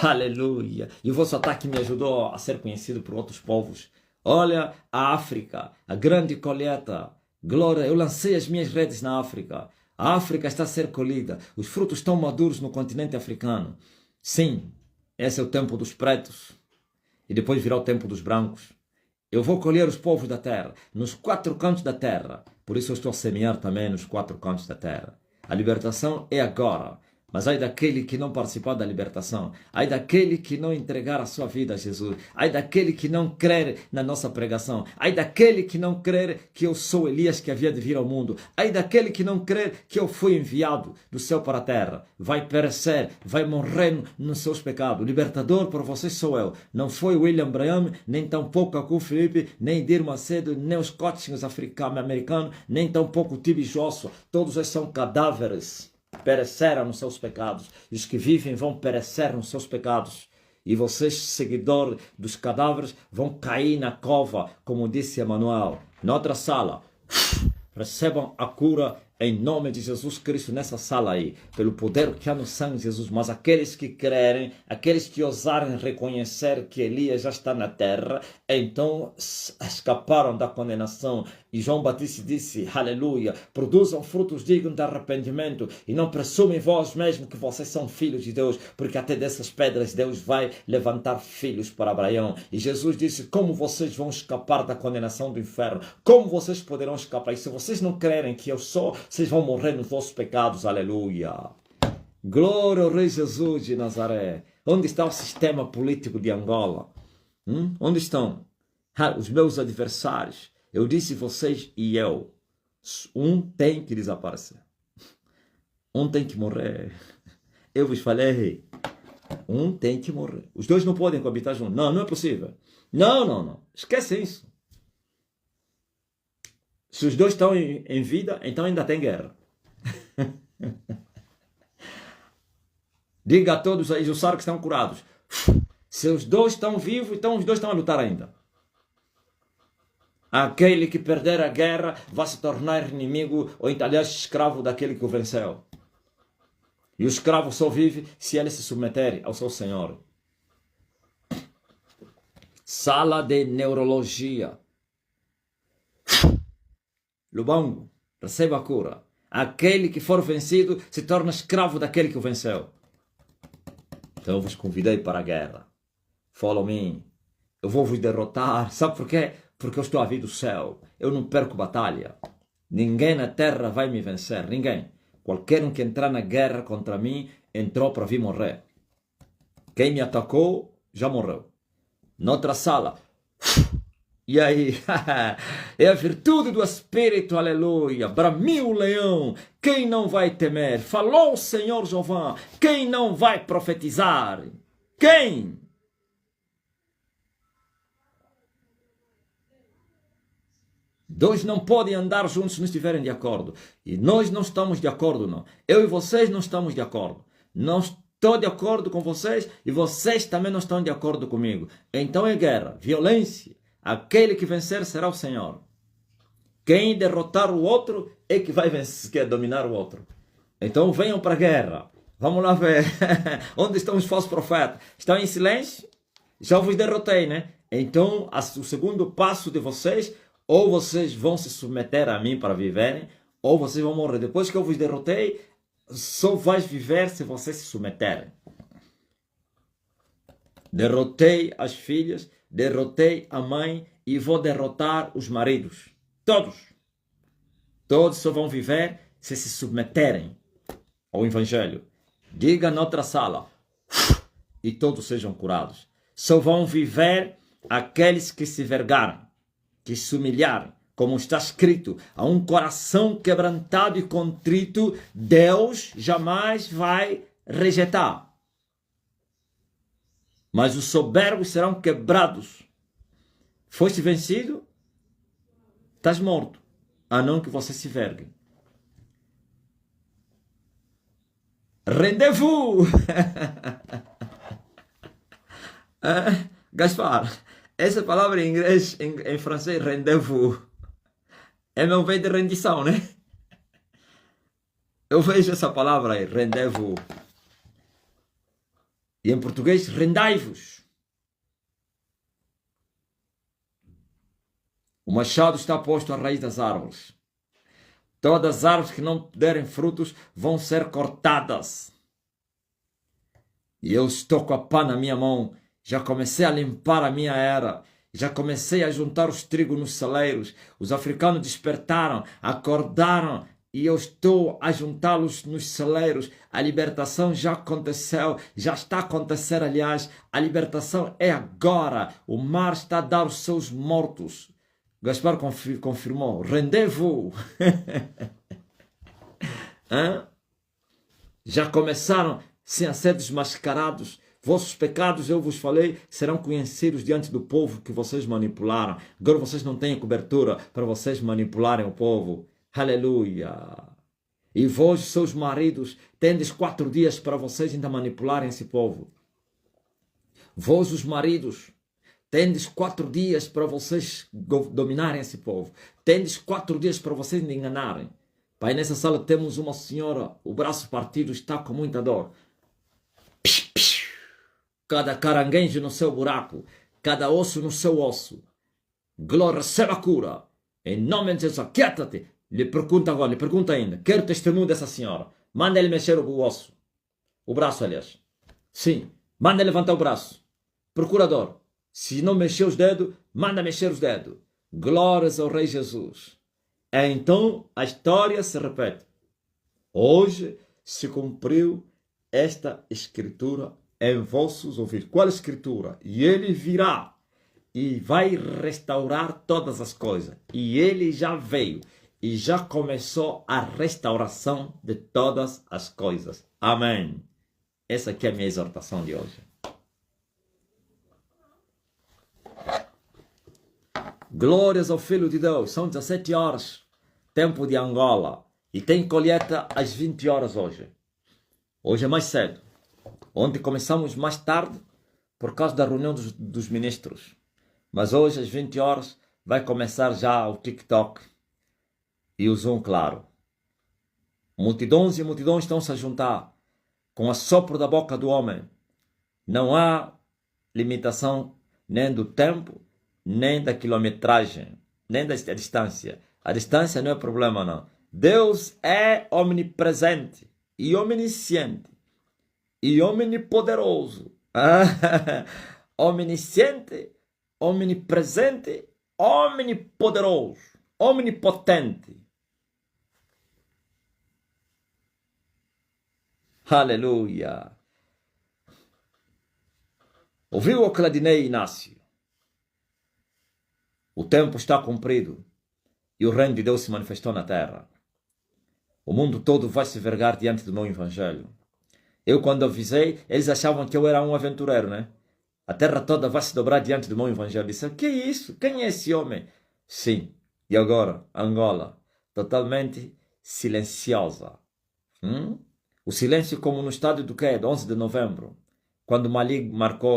Aleluia! E o vosso ataque me ajudou a ser conhecido por outros povos. Olha a África, a grande colheita. Glória, eu lancei as minhas redes na África. A África está a ser colhida. Os frutos estão maduros no continente africano. Sim, esse é o tempo dos pretos. E depois virá o tempo dos brancos. Eu vou colher os povos da terra, nos 4 cantos da terra. Por isso eu estou a semear também nos 4 cantos da terra. A libertação é agora. Mas ai daquele que não participar da libertação. Ai daquele que não entregar a sua vida a Jesus. Ai daquele que não crer na nossa pregação. Ai daquele que não crer que eu sou Elias que havia de vir ao mundo. Ai daquele que não crer que eu fui enviado do céu para a terra. Vai perecer, vai morrer nos seus pecados. O libertador por vocês sou eu. Não foi William Branham, nem tampouco Aku Felipe, nem Dir Macedo, nem os coachings americanos, nem tampouco Tibi Joshua. Todos eles são cadáveres. Pereceram nos seus pecados. E os que vivem vão perecer nos seus pecados. E vocês, seguidores dos cadáveres, vão cair na cova, como disse Emanuel. Na outra sala, recebam a cura em nome de Jesus Cristo, nessa sala aí, pelo poder que há no sangue de Jesus, mas aqueles que crerem, aqueles que ousarem reconhecer que Elias já está na terra, então escaparam da condenação. E João Batista disse, aleluia, produzam frutos dignos de arrependimento e não presumem vós mesmo que vocês são filhos de Deus, porque até dessas pedras Deus vai levantar filhos para Abraão. E Jesus disse, como vocês vão escapar da condenação do inferno? Como vocês poderão escapar? E se vocês não crerem que eu sou, vocês vão morrer nos vossos pecados, aleluia. Glória ao Rei Jesus de Nazaré. Onde está o sistema político de Angola? Onde estão? Os meus adversários. Eu disse vocês e eu. Um tem que desaparecer. Um tem que morrer. Eu vos falei. Um tem que morrer. Os dois não podem coabitar juntos. Não, não é possível. Não, não, não. Esquece isso. Se os dois estão em vida, então ainda tem guerra. Diga a todos aí, Jussara, que estão curados. Se os dois estão vivos, então os dois estão a lutar ainda. Aquele que perder a guerra vai se tornar inimigo ou, aliás, escravo daquele que o venceu. E o escravo só vive se ele se submeter ao seu senhor. Sala de neurologia. Lubango, receba a cura. Aquele que for vencido se torna escravo daquele que o venceu. Então eu vos convidei para a guerra. Follow me. Eu vou vos derrotar. Sabe por quê? Porque eu estou a vir do céu. Eu não perco batalha. Ninguém na terra vai me vencer. Ninguém. Qualquer um que entrar na guerra contra mim, entrou para vir morrer. Quem me atacou, já morreu. Noutra sala. E aí? É a virtude do Espírito, aleluia. Bramiu o leão. Quem não vai temer? Falou o Senhor Jeová. Quem não vai profetizar? Quem? Dois não podem andar juntos se não estiverem de acordo. E nós não estamos de acordo, não. Eu e vocês não estamos de acordo. Não estou de acordo com vocês e vocês também não estão de acordo comigo. Então é guerra, violência. Aquele que vencer será o Senhor. Quem derrotar o outro é que vai vencer, que é dominar o outro. Então venham para a guerra. Vamos lá ver. Onde estão os falsos profetas? Estão em silêncio? Já vos derrotei, né? Então o segundo passo de vocês, ou vocês vão se submeter a mim para viverem, ou vocês vão morrer. Depois que eu vos derrotei, só vais viver se vocês se submeterem. Derrotei as filhas, derrotei a mãe e vou derrotar os maridos. Todos. Todos só vão viver se se submeterem ao Evangelho. Diga noutra sala. E todos sejam curados. Só vão viver aqueles que se vergarem, que se humilharem. Como está escrito, a um coração quebrantado e contrito, Deus jamais vai rejeitar. Mas os soberbos serão quebrados. Foste vencido? Estás morto. A não que você se vergue. Rendez-vous! Gaspar, essa palavra em inglês, em francês, rendez-vous, é meu vez de rendição, né? Eu vejo essa palavra aí, rendez-vous. E em português, rendai-vos. O machado está posto à raiz das árvores. Todas as árvores que não derem frutos vão ser cortadas. E eu estou com a pá na minha mão. Já comecei a limpar a minha era. Já comecei a juntar os trigos nos celeiros. Os africanos despertaram, acordaram. E eu estou a juntá-los nos celeiros. A libertação já aconteceu. Já está a acontecer, aliás. A libertação é agora. O mar está a dar os seus mortos. Gaspar confirmou. Rendez-vous. Já começaram a ser desmascarados. Vossos pecados, eu vos falei, serão conhecidos diante do povo que vocês manipularam. Agora vocês não têm cobertura para vocês manipularem o povo. Aleluia. E vós, seus maridos, tendes 4 dias para vocês ainda manipularem esse povo. Vós, os maridos, tendes 4 dias para vocês dominarem esse povo. Tendes 4 dias para vocês me enganarem. Pai, nessa sala temos uma senhora, o braço partido está com muita dor. Cada caranguejo no seu buraco, cada osso no seu osso. Glória, receba a cura. Em nome de Jesus, quieta-te. Lhe pergunta agora, lhe pergunta ainda. Quero testemunho dessa senhora. Manda ele mexer o osso. O braço, aliás. Sim, manda ele levantar o braço. Procurador, se não mexer os dedos, manda mexer os dedos. Glórias ao Rei Jesus. Então a história se repete. Hoje se cumpriu esta escritura em vossos ouvidos. Qual escritura? E ele virá e vai restaurar todas as coisas. E ele já veio e já começou a restauração de todas as coisas. Amém. Essa aqui é a minha exortação de hoje. Glórias ao Filho de Deus. São 17 horas, tempo de Angola. E tem colheita às 20 horas hoje. Hoje é mais cedo. Ontem começamos mais tarde por causa da reunião dos ministros. Mas hoje às 20 horas vai começar já o TikTok e o Zoom, claro. Multidões e multidões estão-se a juntar com o sopro da boca do homem. Não há limitação nem do tempo, nem da quilometragem, nem da distância. A distância não é problema, não. Deus é omnipresente e omnisciente e omnipoderoso. Omnisciente, omnipresente, omnipoderoso, omnipotente. Aleluia. Ouviu o Claudinei Inácio? O tempo está cumprido e o reino de Deus se manifestou na terra. O mundo todo vai se vergar diante do meu evangelho. Eu, quando avisei, eles achavam que eu era um aventureiro, né? A terra toda vai se dobrar diante do meu evangelho. Disseram, que é isso? Quem é esse homem? Sim. E agora, Angola, totalmente silenciosa. O silêncio como no estádio do quê? De 11 de novembro. Quando Mali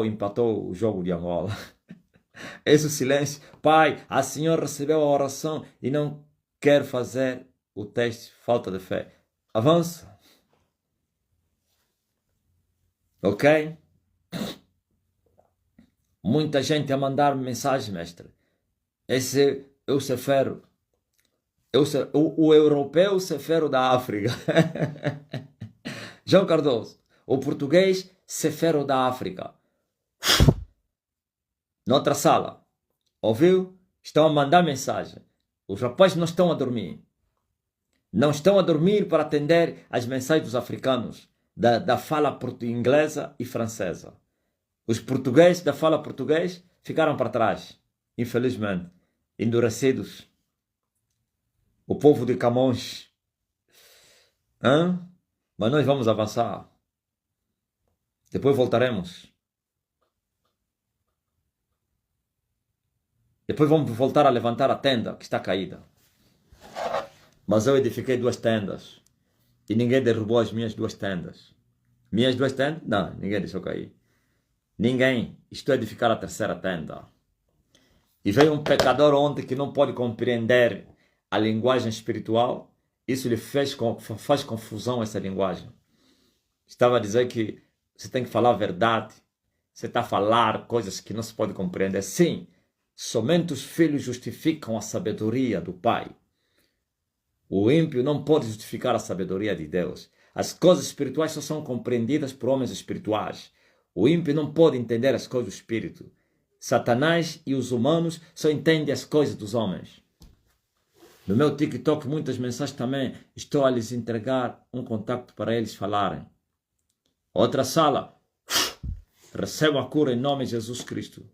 empatou o jogo de Angola. Esse silêncio. Pai, a senhora recebeu a oração e não quer fazer o teste, falta de fé. Avança. Ok? Muita gente a mandar mensagem, mestre. Esse é o cefero. O europeu cefero da África. João Cardoso. O português cefero da África. Noutra sala. Ouviu? Estão a mandar mensagem. Os rapazes não estão a dormir. Não estão a dormir para atender às mensagens dos africanos, da fala inglesa e francesa. Os portugueses da fala português ficaram para trás, infelizmente, endurecidos. O povo de Camões. Mas nós vamos avançar. Depois voltaremos. Depois vamos voltar a levantar a tenda que está caída. Mas eu edifiquei 2 tendas. E ninguém derrubou as minhas 2 tendas. Minhas 2 tendas? Não, ninguém deixou cair. Ninguém. Estou a edificar a 3ª tenda. E veio um pecador ontem que não pode compreender a linguagem espiritual. Isso lhe faz confusão, essa linguagem. Estava a dizer que você tem que falar a verdade. Você está a falar coisas que não se pode compreender. Sim, somente os filhos justificam a sabedoria do Pai. O ímpio não pode justificar a sabedoria de Deus. As coisas espirituais só são compreendidas por homens espirituais. O ímpio não pode entender as coisas do espírito. Satanás e os humanos só entendem as coisas dos homens. No meu TikTok, muitas mensagens também. Estou a lhes entregar um contato para eles falarem. Outra sala. Receba a cura em nome de Jesus Cristo.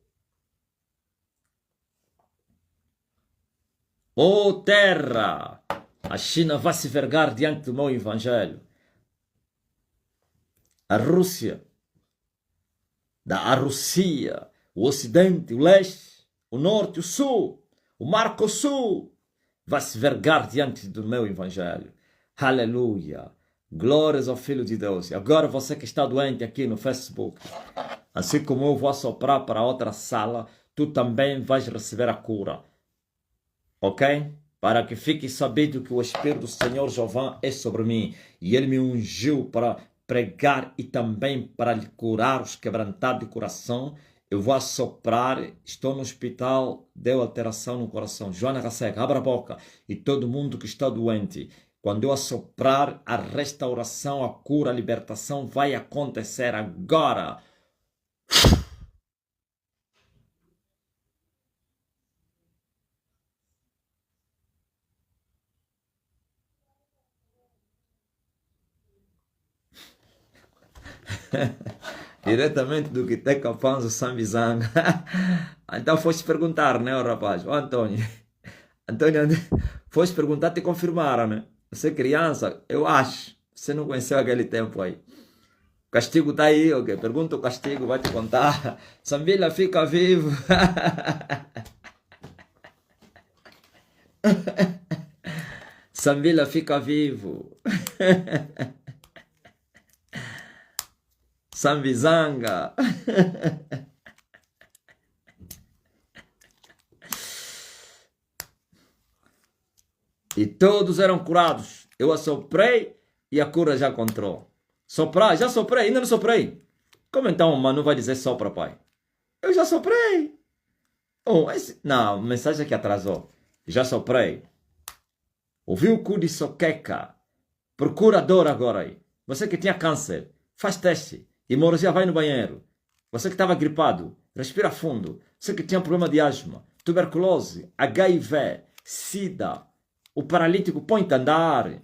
Ô terra! A China vai se vergar diante do meu evangelho. A Rússia, a Rússia, o Ocidente, o Leste, o Norte, o Sul, o Mercosul, vai se vergar diante do meu evangelho. Aleluia! Glórias ao Filho de Deus. E agora você que está doente aqui no Facebook, assim como eu vou assoprar para outra sala, tu também vais receber a cura. Ok? para que fique sabido que o Espírito do Senhor Jeová é sobre mim, e Ele me ungiu para pregar e também para lhe curar os quebrantados de coração. Eu vou assoprar, estou no hospital, deu alteração no coração. Joana Caseca, abra a boca. E todo mundo que está doente, quando eu assoprar, a restauração, a cura, a libertação vai acontecer agora. Diretamente do Quiteca Panzo, Sambizanga. Então foste perguntar, né, rapaz? Ô Antônio, Antônio, foste perguntar, te confirmaram, né? Você é criança, eu acho. Você não conheceu aquele tempo aí. O castigo tá aí, ok? Pergunta o castigo, vai te contar. Sambila fica vivo. Sambila fica vivo. Sambizanga. E todos eram curados. Eu assoprei e a cura já encontrou. Soprar, já soprei, ainda não soprei. Como então o Manu vai dizer sopra, pai? Eu já soprei. Oh, não, mensagem que atrasou. Já soprei. Ouviu o cu de soqueca? Procura dor agora aí. Você que tinha câncer, faz teste. Hemorragia, vai no banheiro. Você que estava gripado, respira fundo. Você que tinha problema de asma, tuberculose, HIV, SIDA. O paralítico põe-te a andar.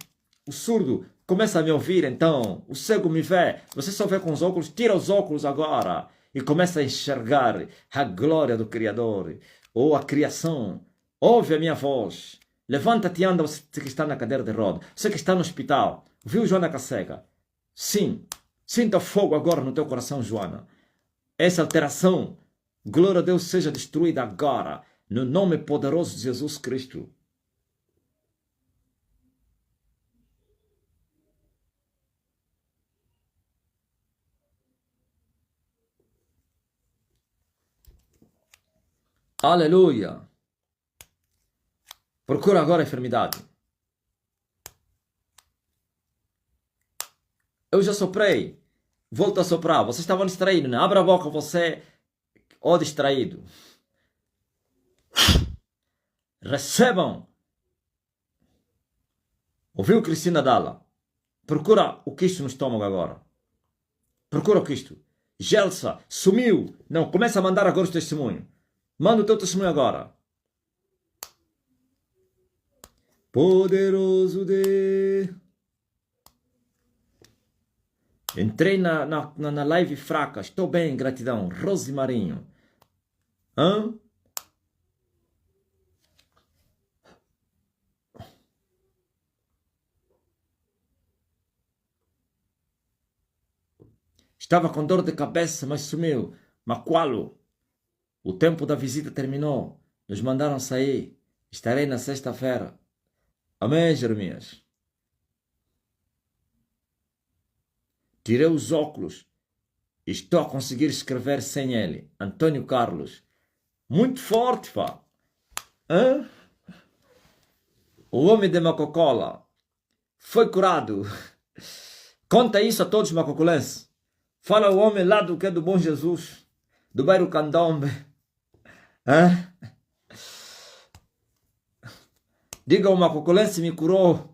O surdo começa a me ouvir então. O cego me vê. Você só vê com os óculos. Tira os óculos agora. E começa a enxergar a glória do Criador. Ou a criação. Ouve a minha voz. Levanta-te e anda, você que está na cadeira de roda. Você que está no hospital. Viu Joana Caseca? Sim. Sinta fogo agora no teu coração, Joana. Essa alteração, glória a Deus, seja destruída agora. No nome poderoso de Jesus Cristo. Aleluia. Procura agora a enfermidade. Eu já soprei. Volto a soprar. Vocês estavam distraídos, né? Abra a boca, você, ó distraído. Recebam. Ouviu, Cristina Dalla? Procura o quisto no estômago agora. Procura o quisto. Gelsa, sumiu. Não, começa a mandar agora os testemunhos. Manda o teu testemunho agora. Poderoso de... Entrei na live fraca. Estou bem, gratidão. Rose Marinho. Hã? Estava com dor de cabeça, mas sumiu. Macualo. O tempo da visita terminou. Nos mandaram sair. Estarei na sexta-feira. Amém, Jeremias? Tirei os óculos. Estou a conseguir escrever sem ele. Antônio Carlos. Muito forte, pá. Hã? O homem de Macocola foi curado. Conta isso a todos os macocolenses. Fala o homem lá do que é do Bom Jesus. Do bairro Candombe. Hã? Diga o macocolense me curou.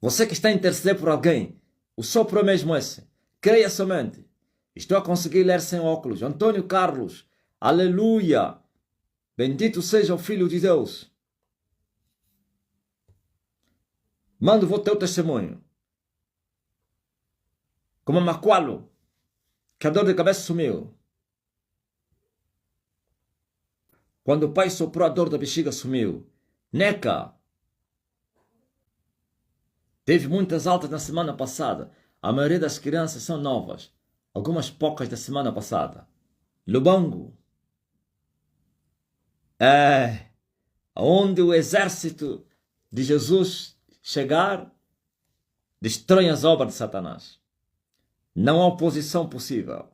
Você que está a interceder por alguém, o sopro é mesmo esse. Creia somente. Estou a conseguir ler sem óculos. Antônio Carlos. Aleluia. Bendito seja o Filho de Deus. Manda o teu testemunho. Como Macualo, que a dor de cabeça sumiu. Quando o pai soprou, a dor da bexiga sumiu. Neca. Teve muitas altas na semana passada. A maioria das crianças são novas. Algumas poucas da semana passada. Lubango. É. Onde o exército de Jesus chegar, destrói as obras de Satanás. Não há oposição possível.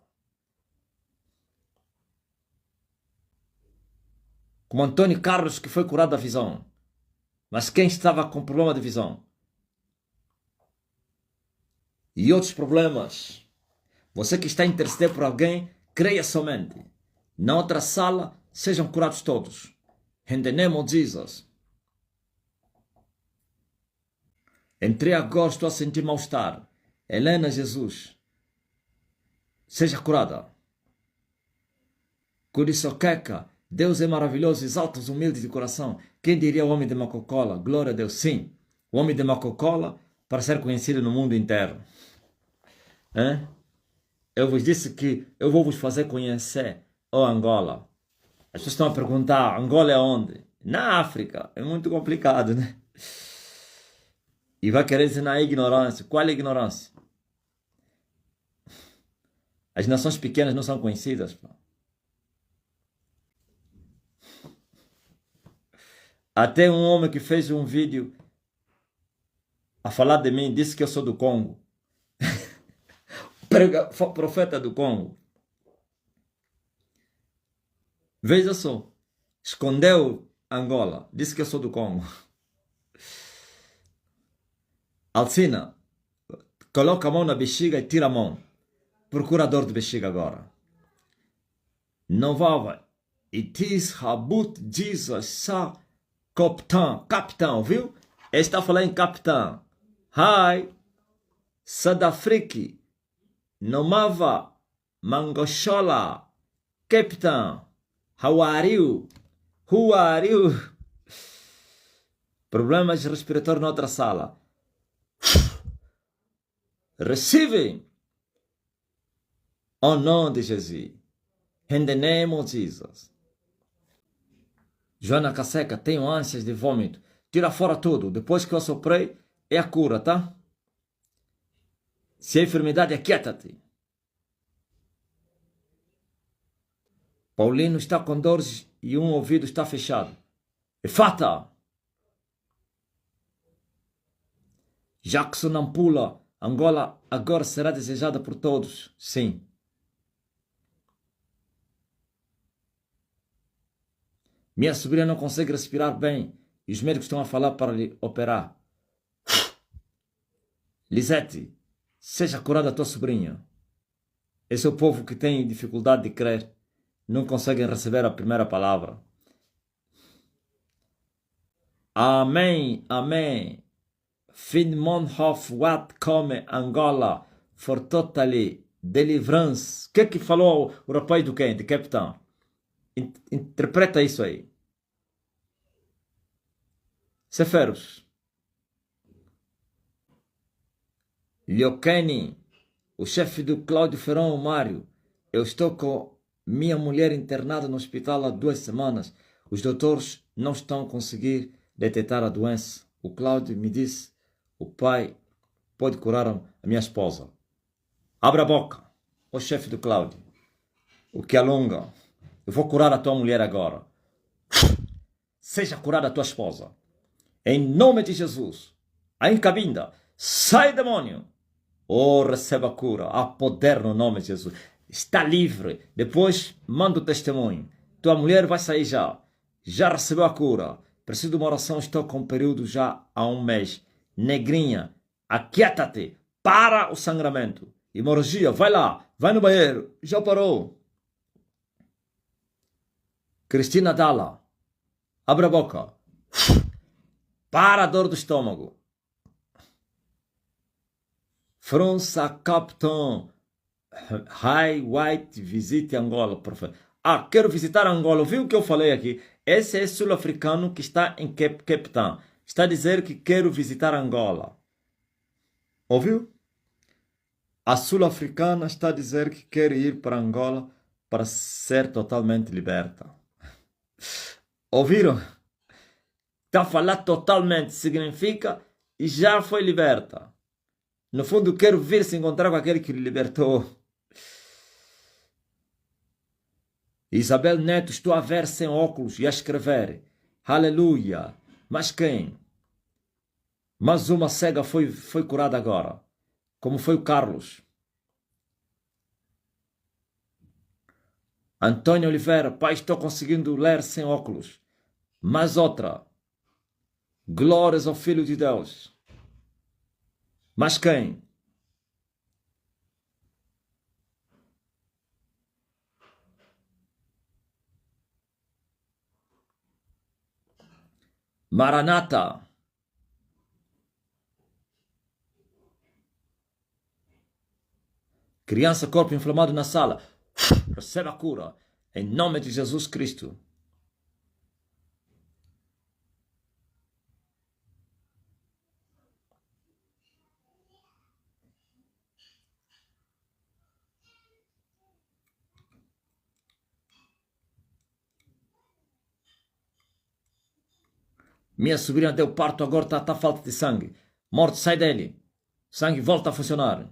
Como Antônio Carlos, que foi curado da visão. Mas quem estava com problema de visão? E outros problemas. Você que está a interceder por alguém, creia somente. Na outra sala, sejam curados todos. In the name of Jesus. Entrei agora, estou a sentir mal-estar. Helena, Jesus. Seja curada. Curiçoqueca. Deus é maravilhoso, exalta os humildes de coração. Quem diria o homem de Macocola? Glória a Deus, sim. O homem de Macocola para ser conhecido no mundo inteiro. Hein? Eu vos disse que eu vou vos fazer conhecer Angola. As pessoas estão a perguntar, Angola é onde? Na África. É muito complicado, né? E vai querer dizer na ignorância. Qual é a ignorância? As nações pequenas não são conhecidas. Pô. Até um homem que fez um vídeo a falar de mim, disse que eu sou do Congo. Profeta do Congo. Veja só. Escondeu Angola. Disse que eu sou do Congo. Alcina. Coloca a mão na bexiga e tira a mão. Procura dor de bexiga agora. Não vai. It is Habut Jesus Sa Capitão, viu? Ele está falando em capitão. Hi. Sadafriki. Nomava. Mangoshola. Capitão. How are you? Who are you? Problemas respiratórios na outra sala. Receive. Au nom de Jesus. In the name of Jesus. Joana Caseca, tenho ânsias de vômito. Tira fora tudo. Depois que eu soprei, é a cura, tá? Se é enfermidade, aquieta-te. Paulino está com dores e um ouvido está fechado. Efata! Jackson Ampula, Angola agora será desejada por todos. Sim. Minha sobrinha não consegue respirar bem e os médicos estão a falar para lhe operar. Lisete, seja curada a tua sobrinha. Esse é o povo que tem dificuldade de crer. Não conseguem receber a primeira palavra. Amém, amém. Finmonhof wat come Angola for totally deliverance. O que é que falou o rapaz do quem? De capitão? Interpreta isso aí. Seferos. Liokeni, o chefe do Cláudio Ferrão, Mário. Eu estou com minha mulher internada no hospital há 2 semanas. Os doutores não estão a conseguir detectar a doença. O Cláudio me disse, o pai pode curar a minha esposa. Abra a boca, o chefe do Cláudio. O que alonga. Eu vou curar a tua mulher agora. Seja curada a tua esposa. Em nome de Jesus. A encabinda. Sai, demônio. Oh, receba a cura. Há poder no nome de Jesus. Está livre. Depois, manda o testemunho. Tua mulher vai sair já. Já recebeu a cura. Preciso de uma oração. Estou com um período já há 1 mês. Negrinha, aquieta-te. Para o sangramento. Hemorragia, vai lá. Vai no banheiro. Já parou. Cristina Dalla, abre a boca. Para a dor do estômago. França Capitão. High White, visite Angola, professor. Ah, quero visitar Angola. Viu o que eu falei aqui? Esse é sul-africano que está em Cape Town. Está a dizer que quero visitar Angola. Ouviu? A sul-africana está a dizer que quer ir para Angola para ser totalmente liberta. Ouviram? Está a falar totalmente significa e já foi liberta. No fundo, quero vir se encontrar com aquele que lhe libertou. Isabel Neto, estou a ver sem óculos e a escrever. Aleluia. Mas quem? Mais uma cega foi curada agora. Como foi o Carlos. Antônio Oliveira, pai, estou conseguindo ler sem óculos. Mais outra. Glórias ao Filho de Deus. Mas quem? Maranata. Criança, corpo inflamado na sala. Receba a cura. Em nome de Jesus Cristo. Minha sobrinha deu parto, agora está falta de sangue. Morte, sai dele. Sangue volta a funcionar.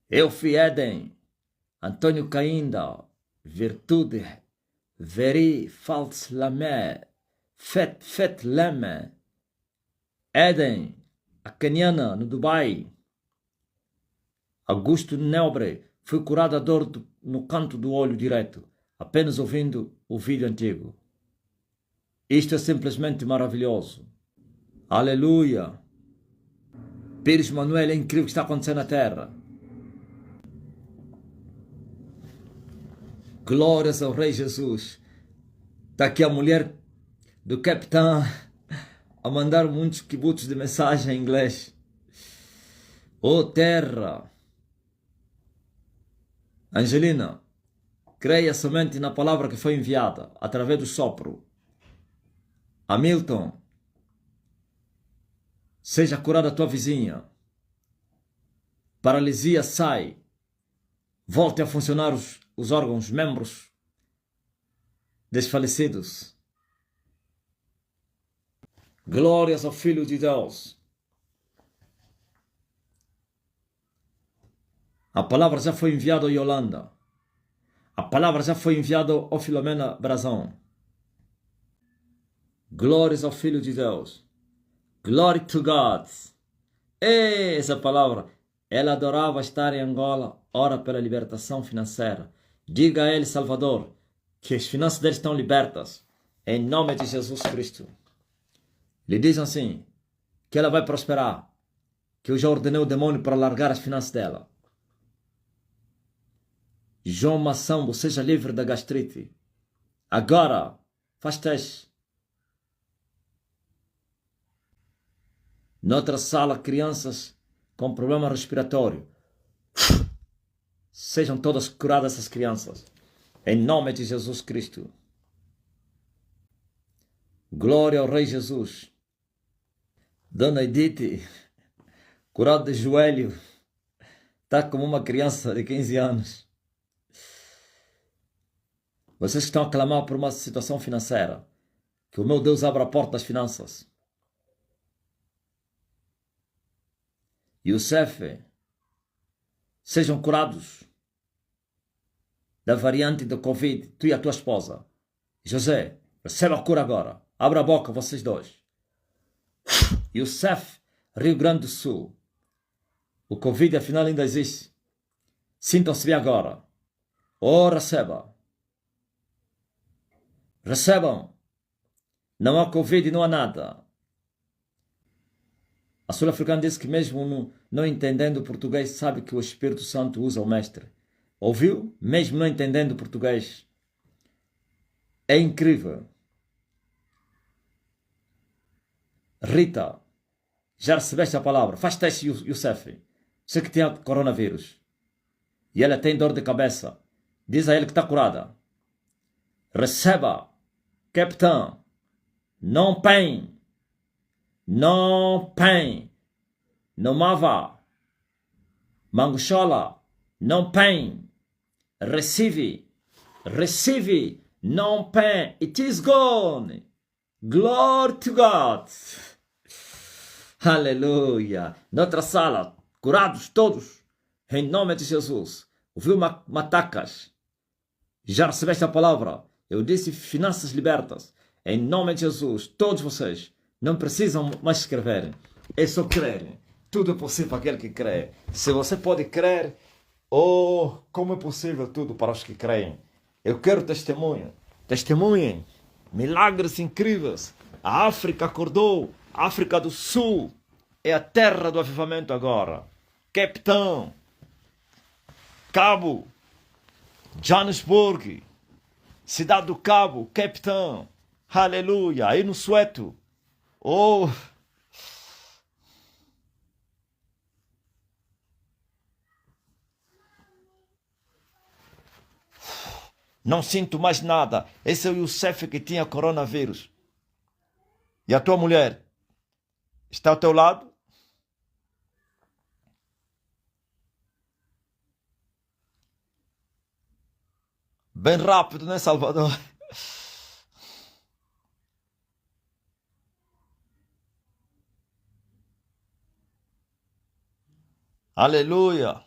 Eu fui Éden. Antônio Cainda. Virtude. Veri falts lame. Fet lame. Éden. A Caniana, no Dubai. Augusto Neubre. Fui curado a dor no canto do olho direito. Apenas ouvindo o vídeo antigo. Isto é simplesmente maravilhoso. Aleluia. Pires Manuel, é incrível o que está acontecendo na terra. Glórias ao Rei Jesus. Está aqui a mulher do capitão a mandar muitos kibbutz de mensagem em inglês. Oh terra. Angelina, creia somente na palavra que foi enviada através do sopro. Hamilton, seja curada a tua vizinha. Paralisia sai. Volte a funcionar os órgãos, membros desfalecidos. Glórias ao Filho de Deus. A palavra já foi enviada a Yolanda. A palavra já foi enviada ao Filomena Brazão. Glórias ao Filho de Deus. Glory to God. Essa palavra. Ela adorava estar em Angola. Ora pela libertação financeira. Diga a ele, Salvador, que as finanças dele estão libertas. Em nome de Jesus Cristo. Lhe diz assim, que ela vai prosperar. Que eu já ordenei o demônio para largar as finanças dela. João Massambo, seja livre da gastrite. Agora, faz teste. Noutra sala, crianças com problema respiratório. Sejam todas curadas essas crianças. Em nome de Jesus Cristo. Glória ao Rei Jesus. Dona Edith, curada de joelho. Está como uma criança de 15 anos. Vocês que estão a clamar por uma situação financeira. Que o meu Deus abra a porta das finanças. Youssef, sejam curados da variante do Covid, tu e a tua esposa. José, receba a cura agora. Abra a boca, vocês dois. Youssef, Rio Grande do Sul. O Covid afinal ainda existe. Sintam-se bem agora. Oh, receba. Recebam. Não há Covid, não há nada. A sul-africana disse que mesmo não entendendo português, sabe que o Espírito Santo usa o mestre. Ouviu? Mesmo não entendendo português. É incrível. Rita, já recebeste a palavra. Faz teste, Youssef. Você que tem coronavírus. E ela tem dor de cabeça. Diz a ele que está curada. Receba. Capitão. Não pain. No pain. No mava. Manguchola. No pain. Receive. Receive. No pain. It is gone. Glory to God. Aleluia. Noutra sala. Curados todos. Em nome de Jesus. Ouviu matacas? Já recebeste a palavra? Eu disse finanças libertas. Em nome de Jesus. Todos vocês. Não precisam mais escrever. É só crer. Tudo é possível para aquele que crê. Se você pode crer, oh, como é possível tudo para os que creem. Eu quero testemunho. Testemunhem. Milagres incríveis. A África acordou. A África do Sul é a terra do avivamento agora. Cape Town, Cabo, Johannesburg, Cidade do Cabo, Cape Town. Aleluia. Aí no Sueto. Oh, não sinto mais nada. Esse é o Youssef que tinha coronavírus. E a tua mulher está ao teu lado? Bem rápido, né, Salvador? Aleluia.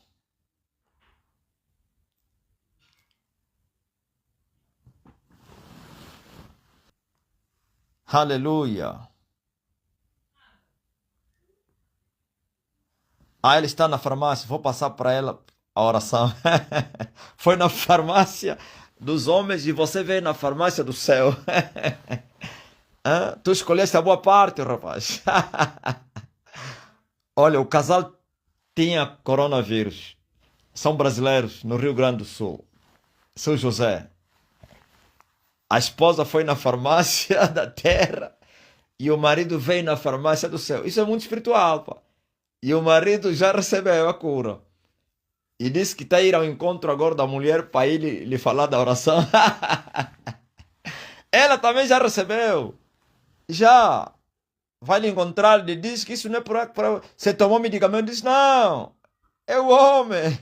Aleluia. Ah, ela está na farmácia. Vou passar para ela a oração. Foi na farmácia dos homens e você veio na farmácia do céu. Hã? Tu escolheste a boa parte, rapaz. Olha, o casal tinha coronavírus. São brasileiros no Rio Grande do Sul. São José. A esposa foi na farmácia da terra e o marido veio na farmácia do céu. Isso é muito espiritual, pá. E o marido já recebeu a cura. E disse que está a ir ao encontro agora da mulher para ele lhe falar da oração. Ela também já recebeu. Já. Vai lhe encontrar. Ele diz que isso não é para... Você tomou medicamento? Diz, não. É o homem.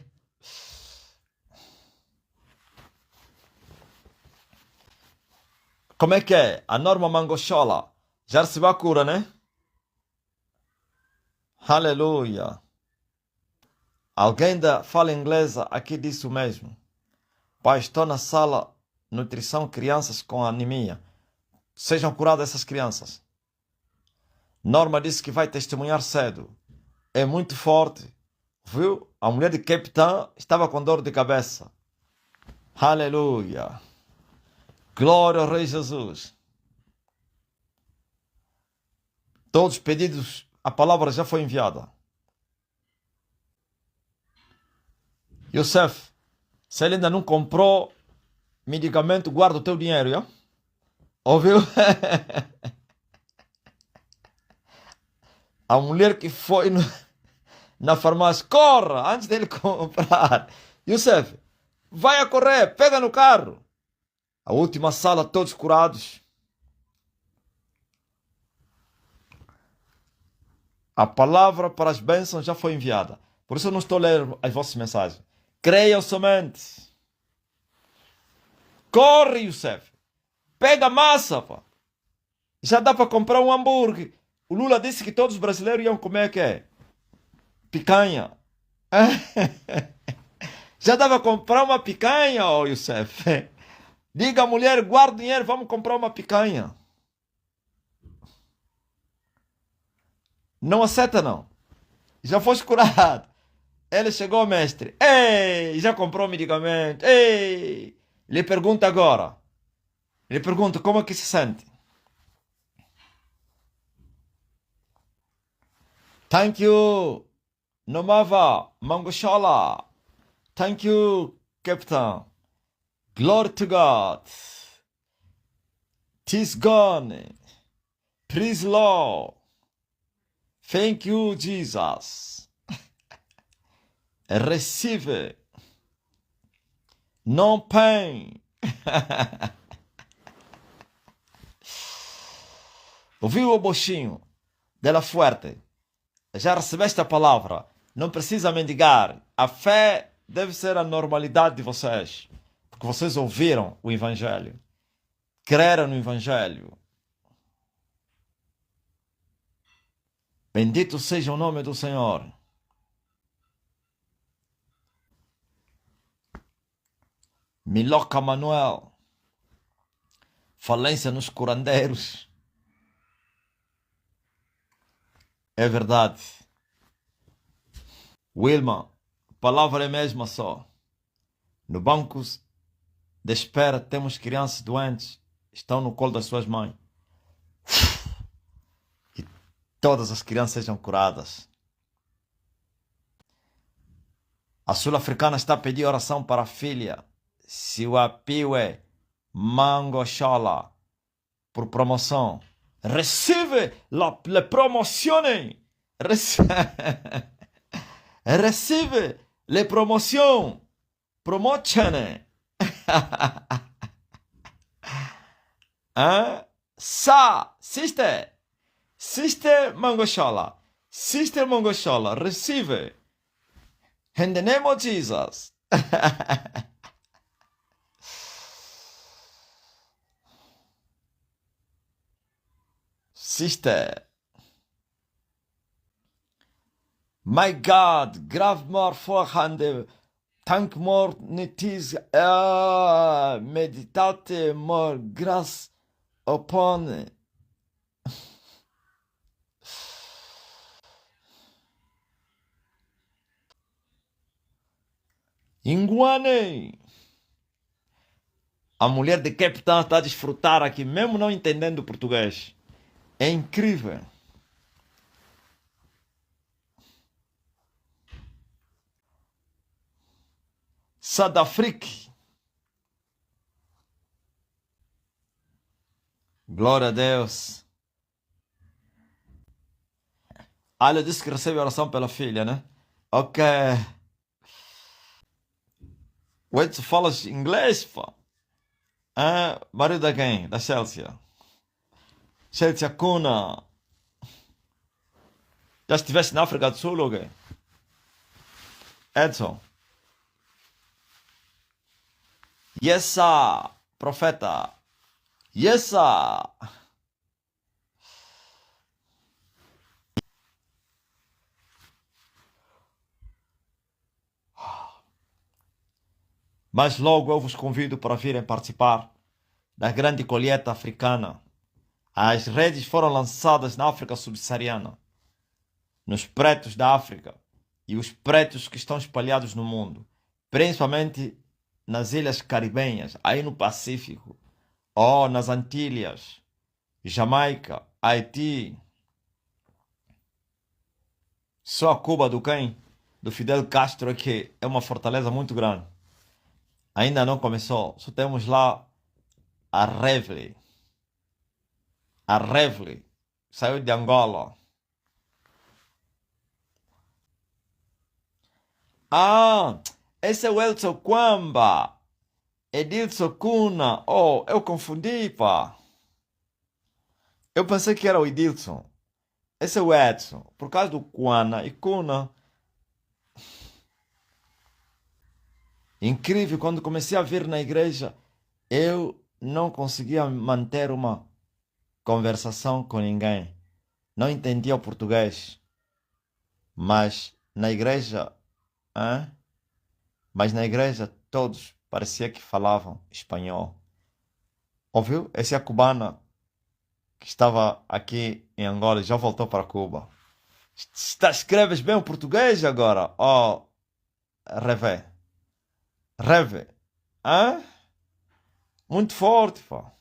Como é que é? A Norma Mangochola. Já recebeu a cura, né? Aleluia. Alguém da fala inglesa aqui disse o mesmo. Pai, estou na sala nutrição crianças com anemia. Sejam curadas essas crianças. Norma disse que vai testemunhar cedo. É muito forte. Viu? A mulher de Cape Town estava com dor de cabeça. Aleluia. Glória ao Rei Jesus. Todos os pedidos, a palavra já foi enviada. Youssef, se ele ainda não comprou medicamento, guarda o teu dinheiro, já? Ouviu? A mulher que foi na farmácia, corra antes dele comprar. Youssef, vai a correr, pega no carro. A última sala, todos curados. A palavra para as bênçãos já foi enviada. Por isso eu não estou a ler as vossas mensagens. Creiam somente. Corre, Youssef. Pega a massa, pá. Já dá para comprar um hambúrguer. O Lula disse que todos os brasileiros iam comer o quê? Picanha. Já dá para comprar uma picanha, oh, Youssef. Diga à mulher, guarda dinheiro, vamos comprar uma picanha. Não aceita, não. Já foste curado. Ele chegou, mestre. Ei, já comprou medicamento. Ei. Lhe pergunta agora. Lhe pergunta como é que se sente. Thank you, Nomava Mangoshola. Thank you, Captain. Glory to God. Tis gone. Praise Lord. Thank you, Jesus. Receive. No pain. Ouviu o bochinho? Dela Fuerte. Já recebeste a palavra. Não precisa mendigar. A fé deve ser a normalidade de vocês. Porque vocês ouviram o Evangelho. Creram no Evangelho. Bendito seja o nome do Senhor. Miloca Manuel. Falência nos curandeiros. É verdade. Wilma, a palavra é a mesma só. No banco de espera temos crianças doentes estão no colo das suas mães. Que todas as crianças sejam curadas. A sul-africana está a pedir oração para a filha Siwapiwe Mangoshola por promoção. Recebe la promozione. Recebe le promotion. Promozione. Sister Mangoshola. Sister Mangoshola, receive. In the name of Jesus. Sister. My God, grav more forehand. Tank more nitis. Meditate more grace upon. Inguane. A mulher de Cape Town está a desfrutar aqui, mesmo não entendendo português. É incrível. South Africa. Glória a Deus. Ela disse que recebe oração pela filha, né? Ok. Ué, tu falas inglês, pá? Marido da quem? Da Chelsea. Chelsea Kuna. Já estiveste na África do Sul, ou quê? Edson. Yes, sir. Profeta. Yes, sir. Mas logo eu vos convido para virem participar da grande colheita africana. As redes foram lançadas na África subsaariana, nos pretos da África e os pretos que estão espalhados no mundo, principalmente nas ilhas caribenhas, aí no Pacífico, ou nas Antilhas, Jamaica, Haiti. Só a Cuba do quem? Do Fidel Castro é que é uma fortaleza muito grande. Ainda não começou. Só temos lá a Revle. A Revle saiu de Angola. Esse é o Edson Kwamba. Edilson Cuna. Oh, eu confundi, pá. Eu pensei que era o Edilson. Esse é o Edson. Por causa do Kwana e Cuna. Incrível, quando comecei a vir na igreja, eu não conseguia manter uma conversação com ninguém. Não entendia o português. Mas na igreja, todos parecia que falavam espanhol. Ouviu? Essa é a cubana que estava aqui em Angola e já voltou para Cuba. Escreves bem o português agora? Oh, Reve. Muito forte, pá.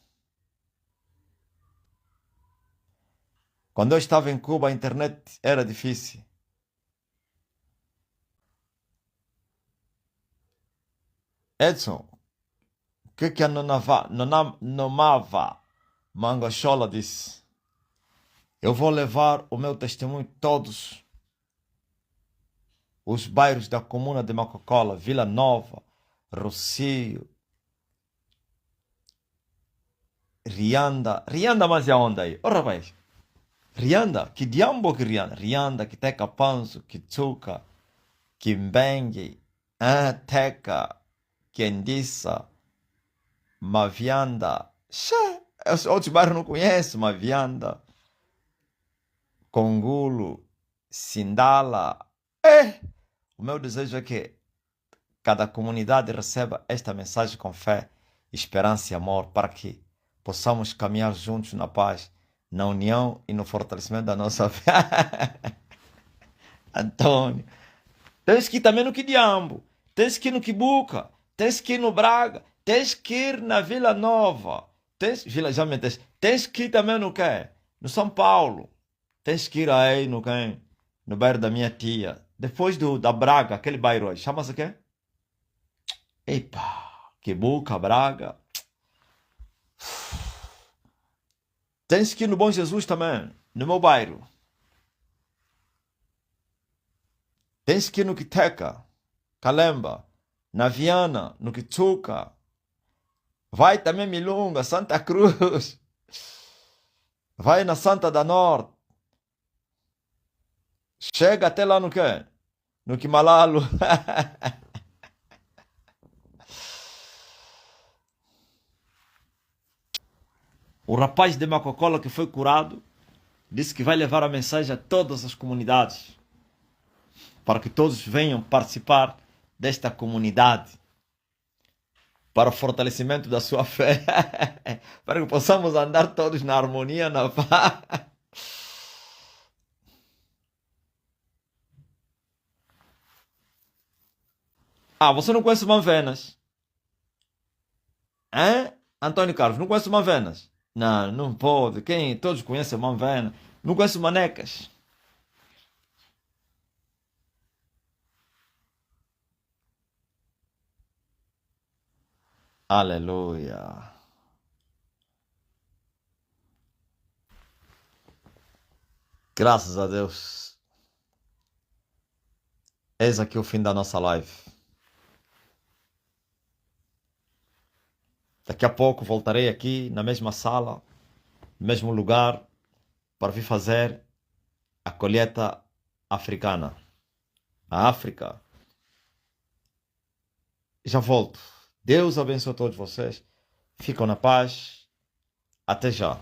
Quando eu estava em Cuba, a internet era difícil. Edson, o que a Nomava Mangoshola disse? Eu vou levar o meu testemunho todos os bairros da comuna de Macocola, Vila Nova, Rocio, Rianda. Rianda, mas é onde aí? Ora, rapaz. Rianda? Que diabo que Rianda? Rianda, que Teca Panso, que Tsuka, que Mbengue, Teca, que Endissa, Mavianda. Outros bairros não conheço. Mavianda, Congulo, Sindala. O meu desejo é que cada comunidade receba esta mensagem com fé, esperança e amor, para que possamos caminhar juntos na paz, na união e no fortalecimento da nossa fé. Antônio, tens que ir também no Quidiambo, tens que ir no Quibuca, tens que ir no Braga, tens que ir na Vila Nova, Vila já me tens que ir também no quê? No São Paulo. Tens que ir aí no quê? No bairro da minha tia. Depois da Braga, aquele bairro aí. Chama-se o quê? Epa, que boca, Braga. Tens que ir no Bom Jesus também, no meu bairro. Tens que ir no Quiteca, Calemba, na Viana, no Quituca. Vai também Milunga, Santa Cruz. Vai na Santa da Norte. Chega até lá no quê? No Quimalalo. O rapaz de Macocola que foi curado disse que vai levar a mensagem a todas as comunidades para que todos venham participar desta comunidade para o fortalecimento da sua fé, para que possamos andar todos na harmonia, na paz. Ah, você não conhece Manvenas? Hein? Antônio Carlos, não conhece Manvenas? Não, não pode. Quem? Todos conhecem Manvenas. Não conhece Manecas? Aleluia. Graças a Deus. Eis aqui o fim da nossa live. Daqui a pouco voltarei aqui na mesma sala, no mesmo lugar, para vir fazer a colheita africana. A África. Já volto. Deus abençoe todos vocês. Ficam na paz. Até já.